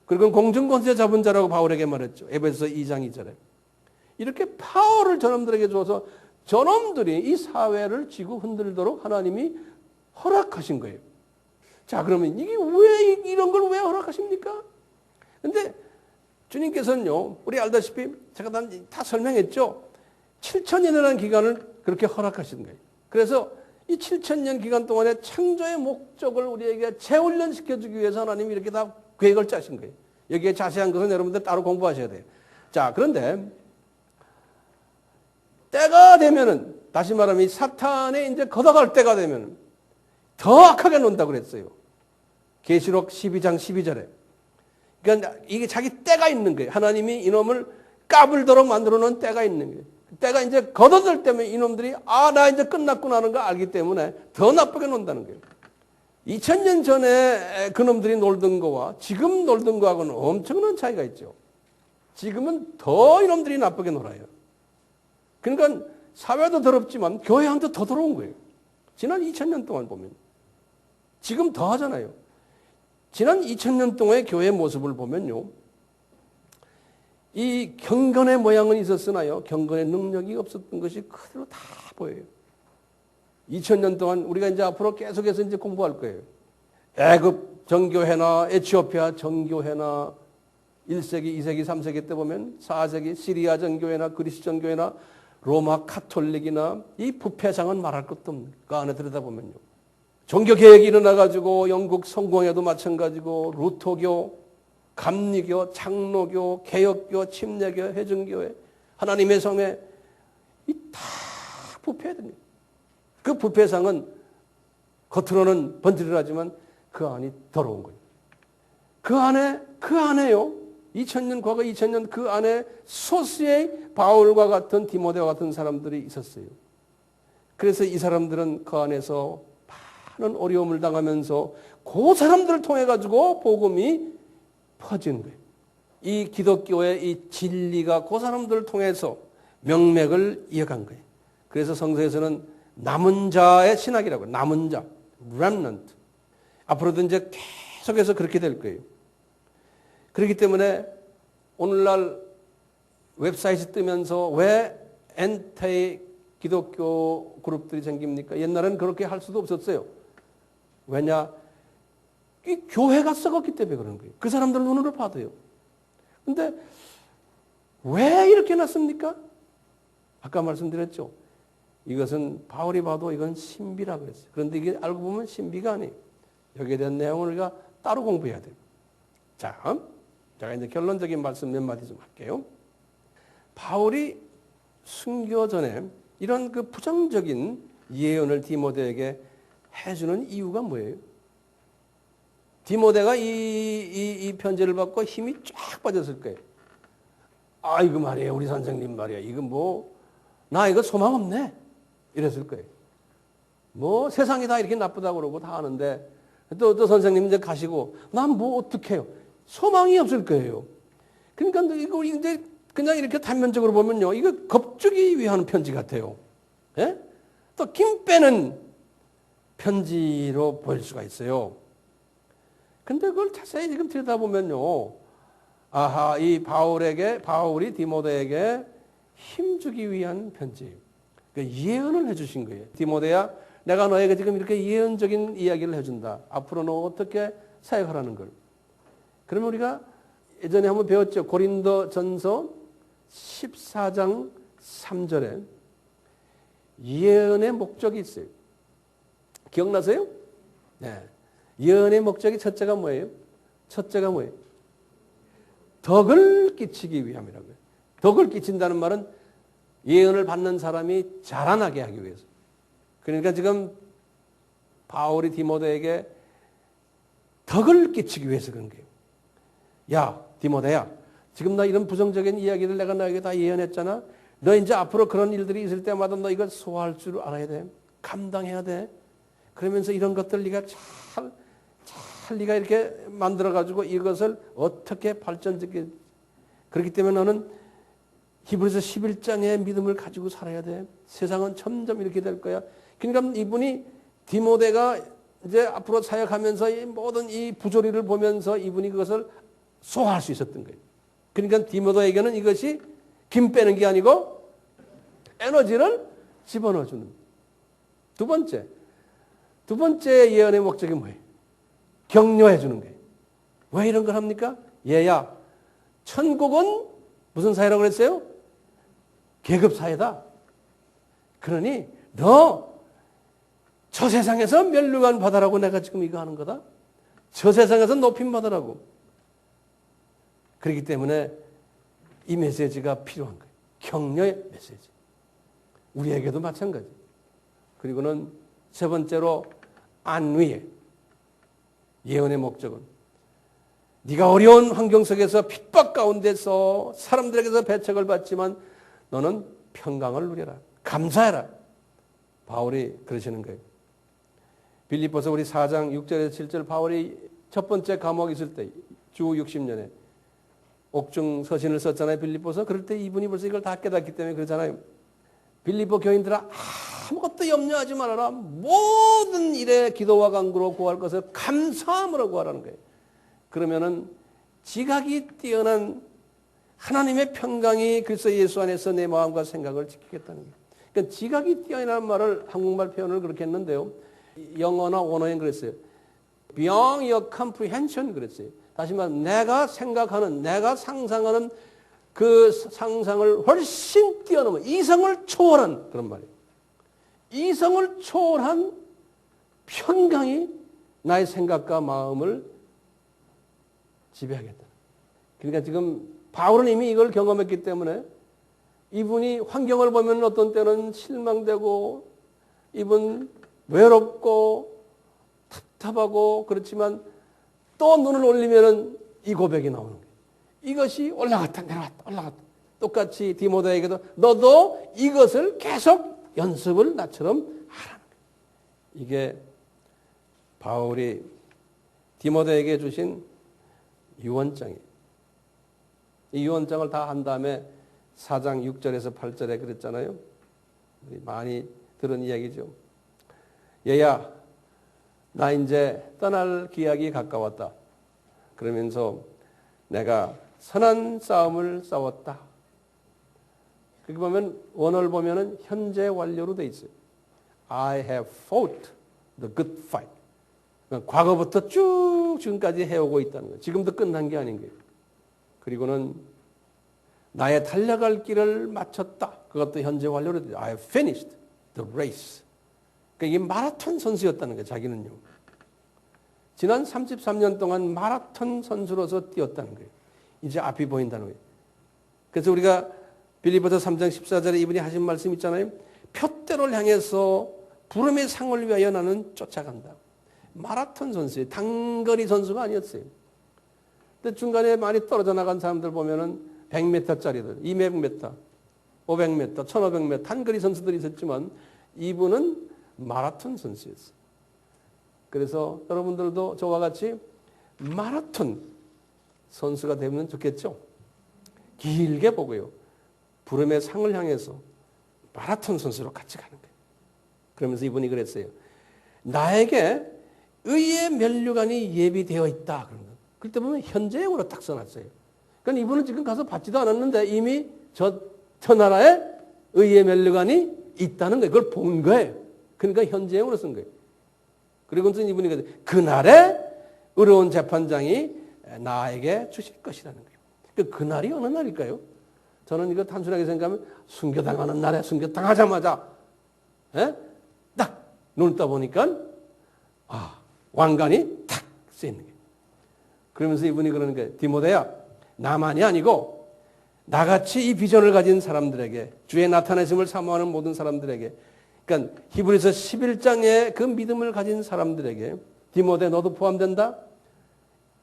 그리고 공중권세 잡은 자라고 바울에게 말했죠. 에베소서 2장 2절에. 이렇게 파워를 저놈들에게 줘서 저놈들이 이 사회를 쥐고 흔들도록 하나님이 허락하신 거예요. 자, 그러면 이게 왜 이런 걸 왜 허락하십니까? 근데 주님께서는요, 우리 알다시피 제가 다 설명했죠. 7천년이라는 기간을 그렇게 허락하신 거예요. 그래서 이 7천년 기간 동안에 창조의 목적을 우리에게 재훈련시켜주기 위해서 하나님이 이렇게 다 계획을 짜신 거예요. 여기에 자세한 것은 여러분들 따로 공부하셔야 돼요. 자, 그런데 때가 되면은, 다시 말하면 이 사탄에 이제 걷어갈 때가 되면은 더 악하게 논다고 그랬어요. 계시록 12장 12절에. 그러니까 이게 자기 때가 있는 거예요. 하나님이 이놈을 까불도록 만들어 놓은 때가 있는 거예요. 때가 이제 걷어들 때문에 이놈들이 나 이제 끝났구나 하는 거 알기 때문에 더 나쁘게 논다는 거예요. 2000년 전에 그놈들이 놀던 거와 지금 놀던 거하고는 엄청난 차이가 있죠. 지금은 더 이놈들이 나쁘게 놀아요. 그러니까 사회도 더럽지만 교회 안도 더 더러운 거예요. 지난 2000년 동안 보면. 지금 더 하잖아요. 지난 2000년 동안의 교회의 모습을 보면요. 이 경건의 모양은 있었으나요. 경건의 능력이 없었던 것이 그대로 다 보여요. 2000년 동안 우리가 이제 앞으로 계속해서 이제 공부할 거예요. 애굽 정교회나 에티오피아 정교회나 1세기, 2세기, 3세기 때 보면 4세기 시리아 정교회나 그리스 정교회나 로마 카톨릭이나 이 부패상은 말할 것도 없는 그 안에 들여다보면요. 종교개혁이 일어나가지고 영국 성공회도 마찬가지고 루터교, 감리교, 장로교, 개혁교, 침례교, 해증교회, 하나님의 성회 이 다 부패해야 됩니다. 그 부패상은 겉으로는 번지르르하지만 그 안이 더러운 거예요. 그 안에요. 2000년, 과거 2000년 그 안에 소수의 바울과 같은 디모데와 같은 사람들이 있었어요. 그래서 이 사람들은 그 안에서 많은 어려움을 당하면서 그 사람들을 통해 가지고 복음이 퍼진 거예요. 이 기독교의 이 진리가 그 사람들을 통해서 명맥을 이어간 거예요. 그래서 성서에서는 남은 자의 신학이라고, 남은 자, remnant. 앞으로도 이제 계속해서 그렇게 될 거예요. 그렇기 때문에 오늘날 웹사이트 뜨면서 왜 엔티 기독교 그룹들이 생깁니까? 옛날에는 그렇게 할 수도 없었어요. 왜냐? 이 교회가 썩었기 때문에 그런 거예요. 그 사람들 눈으로 봐도요. 근데 왜 이렇게 났습니까? 아까 말씀드렸죠. 이것은 바울이 봐도 이건 신비라고 했어요. 그런데 이게 알고 보면 신비가 아니에요. 여기에 대한 내용을 우리가 따로 공부해야 돼요. 자, 제가 이제 결론적인 말씀 몇 마디 좀 할게요. 바울이 순교 전에 이런 그 부정적인 예언을 디모데에게 해주는 이유가 뭐예요? 디모데가 이 편지를 받고 힘이 쫙 빠졌을 거예요. 이거 말이에요. 우리 선생님 말이야. 이거 나 이거 소망 없네. 이랬을 거예요. 세상이 다 이렇게 나쁘다고 그러고 다 하는데 또 선생님 이제 가시고 난 어떡해요. 소망이 없을 거예요. 그러니까 이거 이제 그냥 이렇게 단면적으로 보면요. 이거 겁주기 위한 편지 같아요. 예? 또 김 빼는 편지로 보일 수가 있어요. 근데 그걸 자세히 지금 들여다보면요. 이 바울이 디모데에게 힘주기 위한 편지. 그러니까 예언을 해주신 거예요. 디모데야, 내가 너에게 지금 이렇게 예언적인 이야기를 해준다. 앞으로 너 어떻게 사역하라는 걸. 그러면 우리가 예전에 한번 배웠죠. 고린도 전서 14장 3절에 예언의 목적이 있어요. 기억나세요? 네. 예언의 목적이 첫째가 뭐예요? 덕을 끼치기 위함이라고요. 덕을 끼친다는 말은 예언을 받는 사람이 자라나게 하기 위해서. 그러니까 지금 바울이 디모데에게 덕을 끼치기 위해서 그런 거예요. 야, 디모데야, 지금 나 이런 부정적인 이야기를 내가 너에게 다 예언했잖아. 너 이제 앞으로 그런 일들이 있을 때마다 너 이걸 소화할 줄 알아야 돼. 감당해야 돼. 그러면서 이런 것들 네가 잘 네가 이렇게 만들어가지고 이것을 어떻게 발전시키 그렇기 때문에 너는 히브리서 11장의 믿음을 가지고 살아야 돼. 세상은 점점 이렇게 될 거야. 그러니까 이분이 디모데가 이제 앞으로 사역하면서 이 모든 이 부조리를 보면서 이분이 그것을 소화할 수 있었던 거예요. 그러니까 디모데에게는 이것이 김 빼는 게 아니고 에너지를 집어넣어주는. 두 번째 예언의 목적이 뭐예요? 격려해 주는 거예요. 왜 이런 걸 합니까? 얘야, 천국은 무슨 사회라고 그랬어요? 계급사회다. 그러니 너 저 세상에서 멸류관 받아라고 내가 지금 이거 하는 거다. 저 세상에서 높임 받으라고. 그렇기 때문에 이 메시지가 필요한 거예요. 격려의 메시지. 우리에게도 마찬가지. 그리고는 세 번째로 안위의 예언의 목적은 네가 어려운 환경 속에서 핍박 가운데서 사람들에게서 배척을 받지만 너는 평강을 누려라. 감사해라. 바울이 그러시는 거예요. 빌립보서 우리 4장 6절에서 7절 바울이 첫 번째 감옥에 있을 때 주 60년에 옥중 서신을 썼잖아요. 빌립보서. 그럴 때 이분이 벌써 이걸 다 깨닫기 때문에 그러잖아요. 빌립보 교인들아 아무것도 염려하지 말아라. 모든 일에 기도와 간구로 구할 것을 감사함으로 구하라는 거예요. 그러면은 지각이 뛰어난 하나님의 평강이 그리스도 예수 안에서 내 마음과 생각을 지키겠다는 거예요. 그러니까 지각이 뛰어난 말을 한국말 표현을 그렇게 했는데요. 영어나 원어엔 그랬어요. Beyond your comprehension 그랬어요. 다시 말하면 내가 생각하는, 내가 상상하는 그 상상을 훨씬 뛰어넘어 이성을 초월한 그런 말이에요. 이성을 초월한 평강이 나의 생각과 마음을 지배하겠다. 그러니까 지금 바울은 이미 이걸 경험했기 때문에 이분이 환경을 보면 어떤 때는 실망되고 이분 외롭고 답답하고 그렇지만 또 눈을 올리면은 이 고백이 나오는 거예요. 이것이 올라갔다 내려왔다 올라갔다. 똑같이 디모데에게도 너도 이것을 계속 연습을 나처럼 하라는 거예요. 이게 바울이 디모데에게 주신 유언장이에요. 이 유언장을 다 한 다음에 4장 6절에서 8절에 그랬잖아요. 우리 많이 들은 이야기죠. 얘야, 나 이제 떠날 기약이 가까웠다. 그러면서 내가 선한 싸움을 싸웠다. 그렇게 보면 원어를 보면은 현재 완료로 돼 있어요. I have fought the good fight. 과거부터 쭉 지금까지 해오고 있다는 거예요. 지금도 끝난 게 아닌 거예요. 그리고는 나의 달려갈 길을 마쳤다. 그것도 현재 완료로 돼 있어요. I have finished the race. 그러니까 이게 마라톤 선수였다는 거예요. 자기는요. 지난 33년 동안 마라톤 선수로서 뛰었다는 거예요. 이제 앞이 보인다는 거예요. 그래서 우리가 빌립보서 3장 14절에 이분이 하신 말씀 있잖아요. 표대를 향해서 부름의 상을 위하여 나는 쫓아간다. 마라톤 선수예요. 단거리 선수가 아니었어요. 근데 중간에 많이 떨어져 나간 사람들 보면은 100m짜리들, 200m, 500m, 1500m 단거리 선수들이 있었지만 이분은 마라톤 선수였어요. 그래서 여러분들도 저와 같이 마라톤 선수가 되면 좋겠죠? 길게 보고요. 부름의 상을 향해서 마라톤 선수로 같이 가는 거예요. 그러면서 이분이 그랬어요. 나에게 의의 면류관이 예비되어 있다. 그런 거. 그때 보면 현재형으로 딱 써놨어요. 그러니까 이분은 지금 가서 받지도 않았는데 이미 저 나라에 의의 면류관이 있다는 거예요. 그걸 본 거예요. 그러니까 현재형으로 쓴 거예요. 그리고 이분이 그날에 의로운 재판장이 나에게 주실 것이라는 거예요. 그 날이 어느 날일까요? 저는 이거 단순하게 생각하면 순교당하는 날에 순교당하자마자 딱 눈을 떠보니까 왕관이 탁 쓰이는 거예요. 그러면서 이분이 그러는 거예요. 디모데야, 나만이 아니고 나같이 이 비전을 가진 사람들에게 주의 나타내심을 사모하는 모든 사람들에게 그러니까 히브리서 11장의 그 믿음을 가진 사람들에게 디모데 너도 포함된다?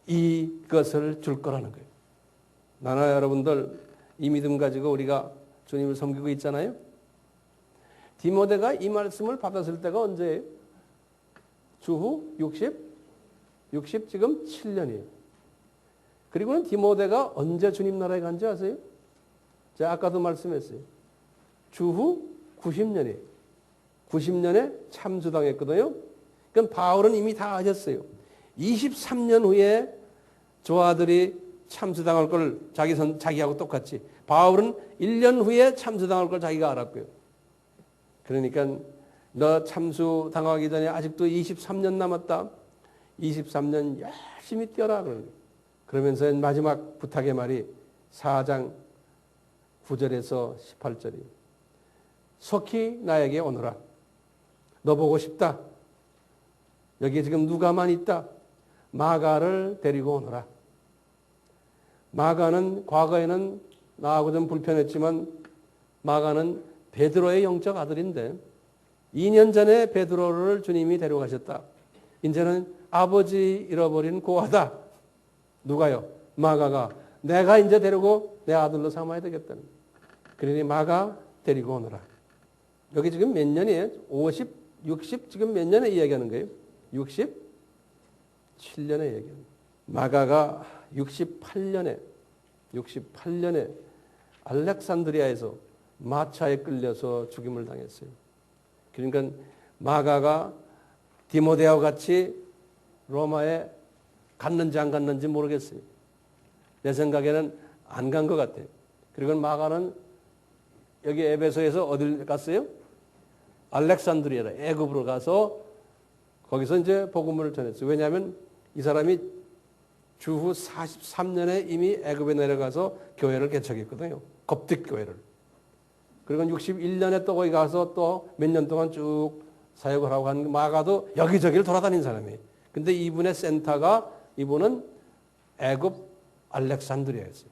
이것을 줄 거라는 거예요. 나나 여러분들 이 믿음 가지고 우리가 주님을 섬기고 있잖아요. 디모데가 이 말씀을 받았을 때가 언제예요? 주후 60 지금 7년이에요. 그리고는 디모데가 언제 주님 나라에 간지 아세요? 제가 아까도 말씀했어요. 주후 90년이에요. 90년에 참수당했거든요. 그러니까 바울은 이미 다 아셨어요. 23년 후에 저 아들이 참수당할 걸 자기하고 똑같이. 바울은 1년 후에 참수당할 걸 자기가 알았고요. 그러니까 너 참수당하기 전에 아직도 23년 남았다. 23년 열심히 뛰어라. 그러면서 마지막 부탁의 말이 4장 9절에서 18절이에요. 속히 나에게 오너라. 너 보고 싶다. 여기에 지금 누가만 있다. 마가를 데리고 오너라. 마가는 과거에는 나하고 좀 불편했지만 마가는 베드로의 영적 아들인데 2년 전에 베드로를 주님이 데려가셨다. 이제는 아버지 잃어버린 고아다. 누가요? 마가가. 내가 이제 데리고 내 아들로 삼아야 되겠다는. 그러니 마가 데리고 오너라. 여기 지금 몇 년이에요? 50, 60 지금 몇 년에 이야기하는 거예요? 67년에 얘기합니다. 마가가 68년에 알렉산드리아에서 마차에 끌려서 죽임을 당했어요. 그러니까 마가가 디모데와 같이 로마에 갔는지 안 갔는지 모르겠어요. 내 생각에는 안 간 것 같아요. 그리고 마가는 여기 에베소에서 어딜 갔어요? 알렉산드리아라 애굽으로 가서 거기서 이제 복음을 전했어요. 왜냐하면 이 사람이 주후 43년에 이미 애굽에 내려가서 교회를 개척했거든요. koptic 교회를. 그리고 61년에 또 거기 가서 또 몇 년 동안 쭉 사역을 하고 한 마가도 여기저기를 돌아다닌 사람이에요. 근데 이분의 센터가 이분은 애굽 알렉산드리아였어요.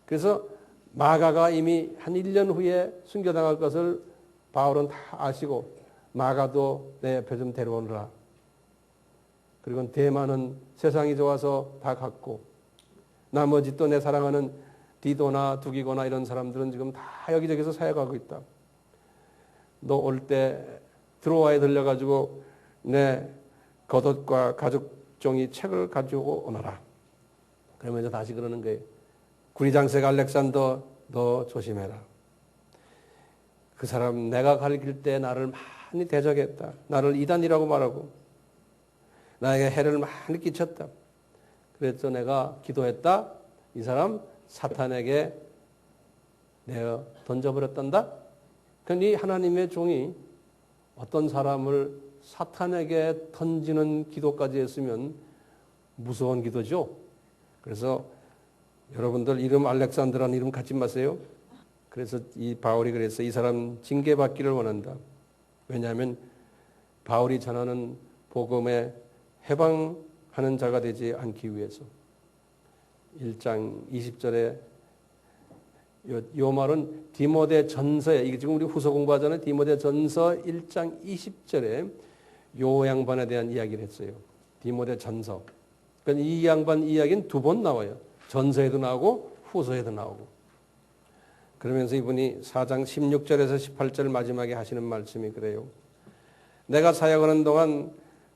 그래서 마가가 이미 한 1년 후에 순교당할 것을 바울은 다 아시고 마가도 내 옆에 좀 데려오느라. 그리고 대만은 세상이 좋아서 다 갔고 나머지 또 내 사랑하는 디도나 두기고나 이런 사람들은 지금 다 여기저기서 사역하고 있다. 너 올 때 드로아에 들려가지고 내 겉옷과 가죽종이 책을 가지고 오너라. 그러면서 다시 그러는 거예요. 구리장색 알렉산더 너 조심해라. 그 사람 내가 가르칠 때 나를 많이 대적했다. 나를 이단이라고 말하고 나에게 해를 많이 끼쳤다. 그래서 내가 기도했다. 이 사람 사탄에게 내어 던져버렸단다. 그러니 이 하나님의 종이 어떤 사람을 사탄에게 던지는 기도까지 했으면 무서운 기도죠. 그래서 여러분들 이름 알렉산드라는 이름 갖지 마세요. 그래서 이 바울이 그래서 이 사람 징계받기를 원한다. 왜냐하면 바울이 전하는 복음에 해방하는 자가 되지 않기 위해서. 1장 20절에 요 말은 디모데 전서에 이게 지금 우리 후서 공부하잖아요. 디모데 전서 1장 20절에 요 양반에 대한 이야기를 했어요. 디모데 전서. 그러니까 이 양반 이야기는 두 번 나와요. 전서에도 나오고 후서에도 나오고. 그러면서 이분이 4장 16절에서 18절 마지막에 하시는 말씀이 그래요. 내가 사역하는 동안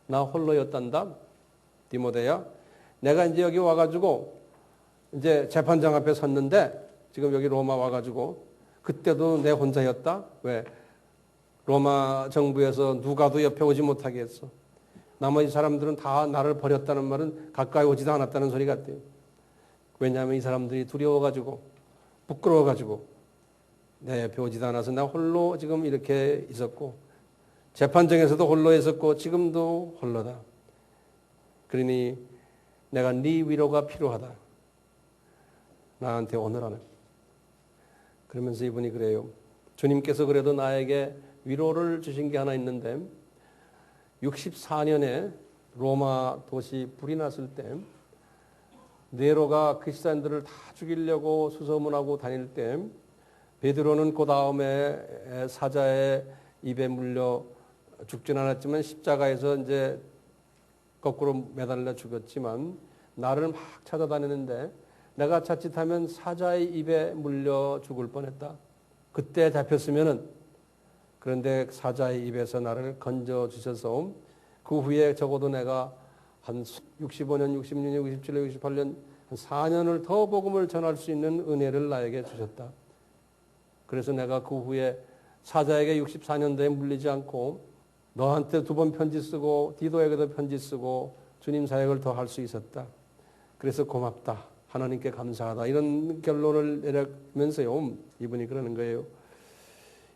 나 홀로였단다. 디모데야. 내가 이제 여기 와가지고 이제 재판장 앞에 섰는데 지금 여기 로마 와가지고 그때도 내 혼자였다. 왜? 로마 정부에서 누가도 옆에 오지 못하게 했어. 나머지 사람들은 다 나를 버렸다는 말은 가까이 오지도 않았다는 소리 같아요. 왜냐하면 이 사람들이 두려워가지고 부끄러워가지고 내 옆에 오지도 않아서 나 홀로 지금 이렇게 있었고 재판정에서도 홀로 있었고 지금도 홀로다. 그러니 내가 네 위로가 필요하다. 나한테 오너라는. 그러면서 이분이 그래요. 주님께서 그래도 나에게 위로를 주신 게 하나 있는데 64년에 로마 도시 불이 났을 때 네로가 그리스도인들을 다 죽이려고 수소문하고 다닐 때 베드로는 그 다음에 사자의 입에 물려 죽진 않았지만 십자가에서 이제 거꾸로 매달려 죽었지만 나를 막 찾아다니는데 내가 자칫하면 사자의 입에 물려 죽을 뻔했다. 그때 잡혔으면은 그런데 사자의 입에서 나를 건져 주셔서 그 후에 적어도 내가 한 65년, 66년, 67년, 68년 한 4년을 더 복음을 전할 수 있는 은혜를 나에게 주셨다. 그래서 내가 그 후에 사자에게 64년도에 물리지 않고 너한테 2번 편지 쓰고 디도에게도 편지 쓰고 주님 사역을 더 할 수 있었다. 그래서 고맙다. 하나님께 감사하다. 이런 결론을 내리면서요. 이분이 그러는 거예요.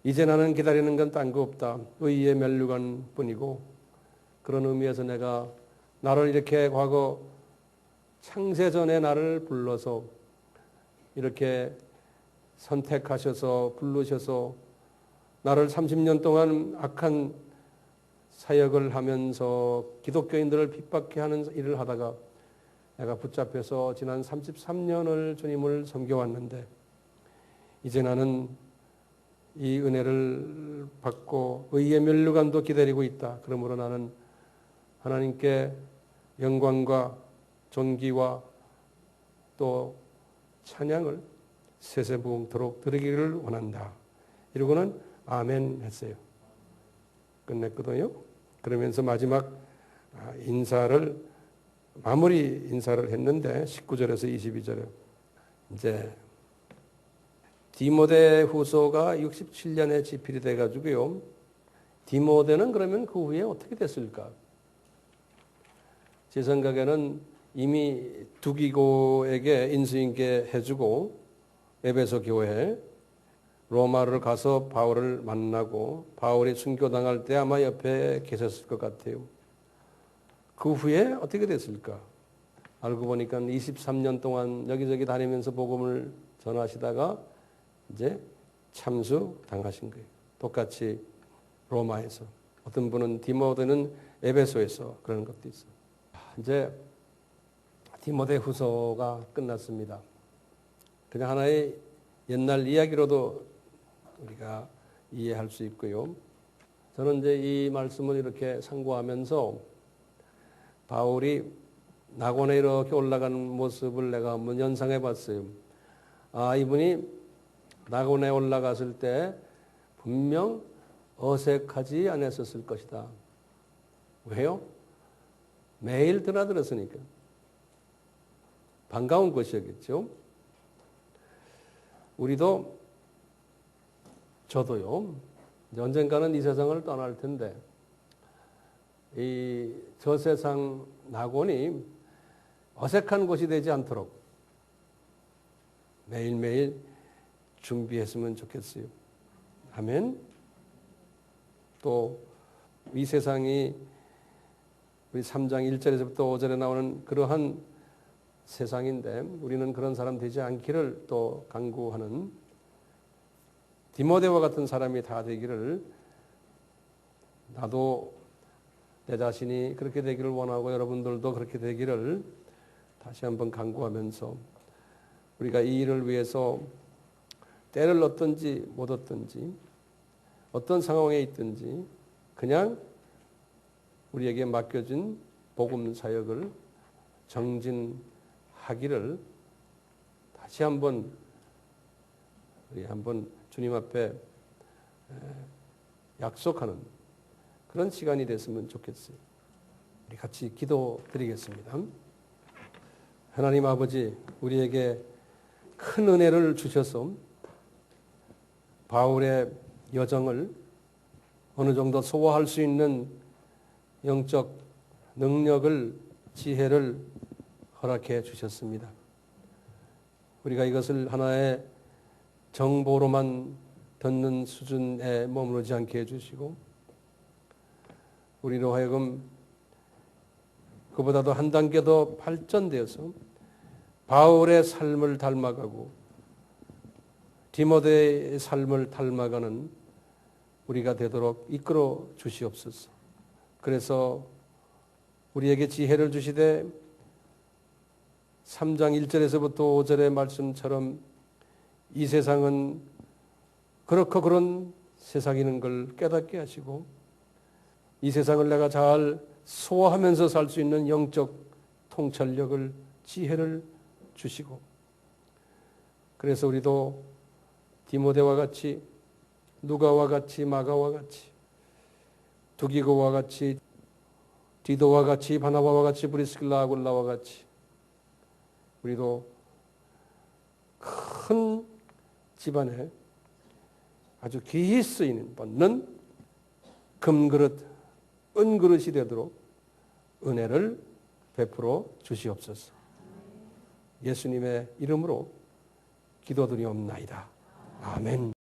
이제 나는 기다리는 건 딴 거 없다. 의의 면류관 뿐이고 그런 의미에서 내가 나를 이렇게 과거 창세전에 나를 불러서 이렇게 선택하셔서 부르셔서 나를 30년 동안 악한 사역을 하면서 기독교인들을 핍박해 하는 일을 하다가 내가 붙잡혀서 지난 33년을 주님을 섬겨왔는데 이제 나는 이 은혜를 받고 의의 면류관도 기다리고 있다. 그러므로 나는 하나님께 영광과 존귀와 또 찬양을 세세무궁토록 드리기를 원한다. 이러고는 아멘 했어요. 끝냈거든요. 그러면서 마지막 마무리 인사를 했는데 19절에서 22절에 이제 디모데 후서가 67년에 집필이 돼가지고요. 디모데는 그러면 그 후에 어떻게 됐을까? 제 생각에는 이미 두기고에게 인수인계 해주고 에베소 교회 로마를 가서 바울을 만나고 바울이 순교당할 때 아마 옆에 계셨을 것 같아요. 그 후에 어떻게 됐을까? 알고 보니까 23년 동안 여기저기 다니면서 복음을 전하시다가 이제 참수 당하신 거예요. 똑같이 로마에서. 어떤 분은 디모데는 에베소에서 그런 것도 있어요. 이제 디모데 후서가 끝났습니다. 그냥 하나의 옛날 이야기로도 우리가 이해할 수 있고요. 저는 이제 이 말씀을 이렇게 상고하면서 바울이 낙원에 이렇게 올라가는 모습을 내가 한번 연상해 봤어요. 이분이 낙원에 올라갔을 때 분명 어색하지 않았었을 것이다. 왜요? 매일 드나들었으니까. 반가운 것이었겠죠. 저도요, 언젠가는 이 세상을 떠날 텐데, 저 세상 낙원이 어색한 곳이 되지 않도록 매일매일 준비했으면 좋겠어요. 아멘. 또 이 세상이 우리 3장 1절에서부터 5절에 나오는 그러한 세상인데 우리는 그런 사람 되지 않기를 또 간구하는 디모데와 같은 사람이 다 되기를, 나도 내 자신이 그렇게 되기를 원하고 여러분들도 그렇게 되기를 다시 한번 간구하면서 우리가 이 일을 위해서 때를 얻든지 못 얻든지 어떤 상황에 있든지 그냥 우리에게 맡겨진 복음 사역을 정진하기를 다시 한번 우리 한번 주님 앞에 약속하는 그런 시간이 됐으면 좋겠어요. 우리 같이 기도드리겠습니다. 하나님 아버지, 우리에게 큰 은혜를 주셔서 바울의 여정을 어느 정도 소화할 수 있는 영적 능력을, 지혜를 허락해 주셨습니다. 우리가 이것을 하나의 정보로만 듣는 수준에 머무르지 않게 해주시고 우리로 하여금 그보다도 한 단계 더 발전되어서 바울의 삶을 닮아가고 디모데의 삶을 닮아가는 우리가 되도록 이끌어 주시옵소서. 그래서 우리에게 지혜를 주시되 3장 1절에서부터 5절의 말씀처럼 이 세상은 그렇고 그런 세상이는 걸 깨닫게 하시고 이 세상을 내가 잘 소화하면서 살 수 있는 영적 통찰력을, 지혜를 주시고 그래서 우리도 디모데와 같이 누가와 같이 마가와 같이 두기고와 같이 디도와 같이 바나바와 같이 브리스길라 아굴라와 같이 우리도 큰 집안에 아주 귀히 쓰이는 받는 금그릇, 은그릇이 되도록 은혜를 베풀어 주시옵소서. 예수님의 이름으로 기도드리옵나이다. 아멘.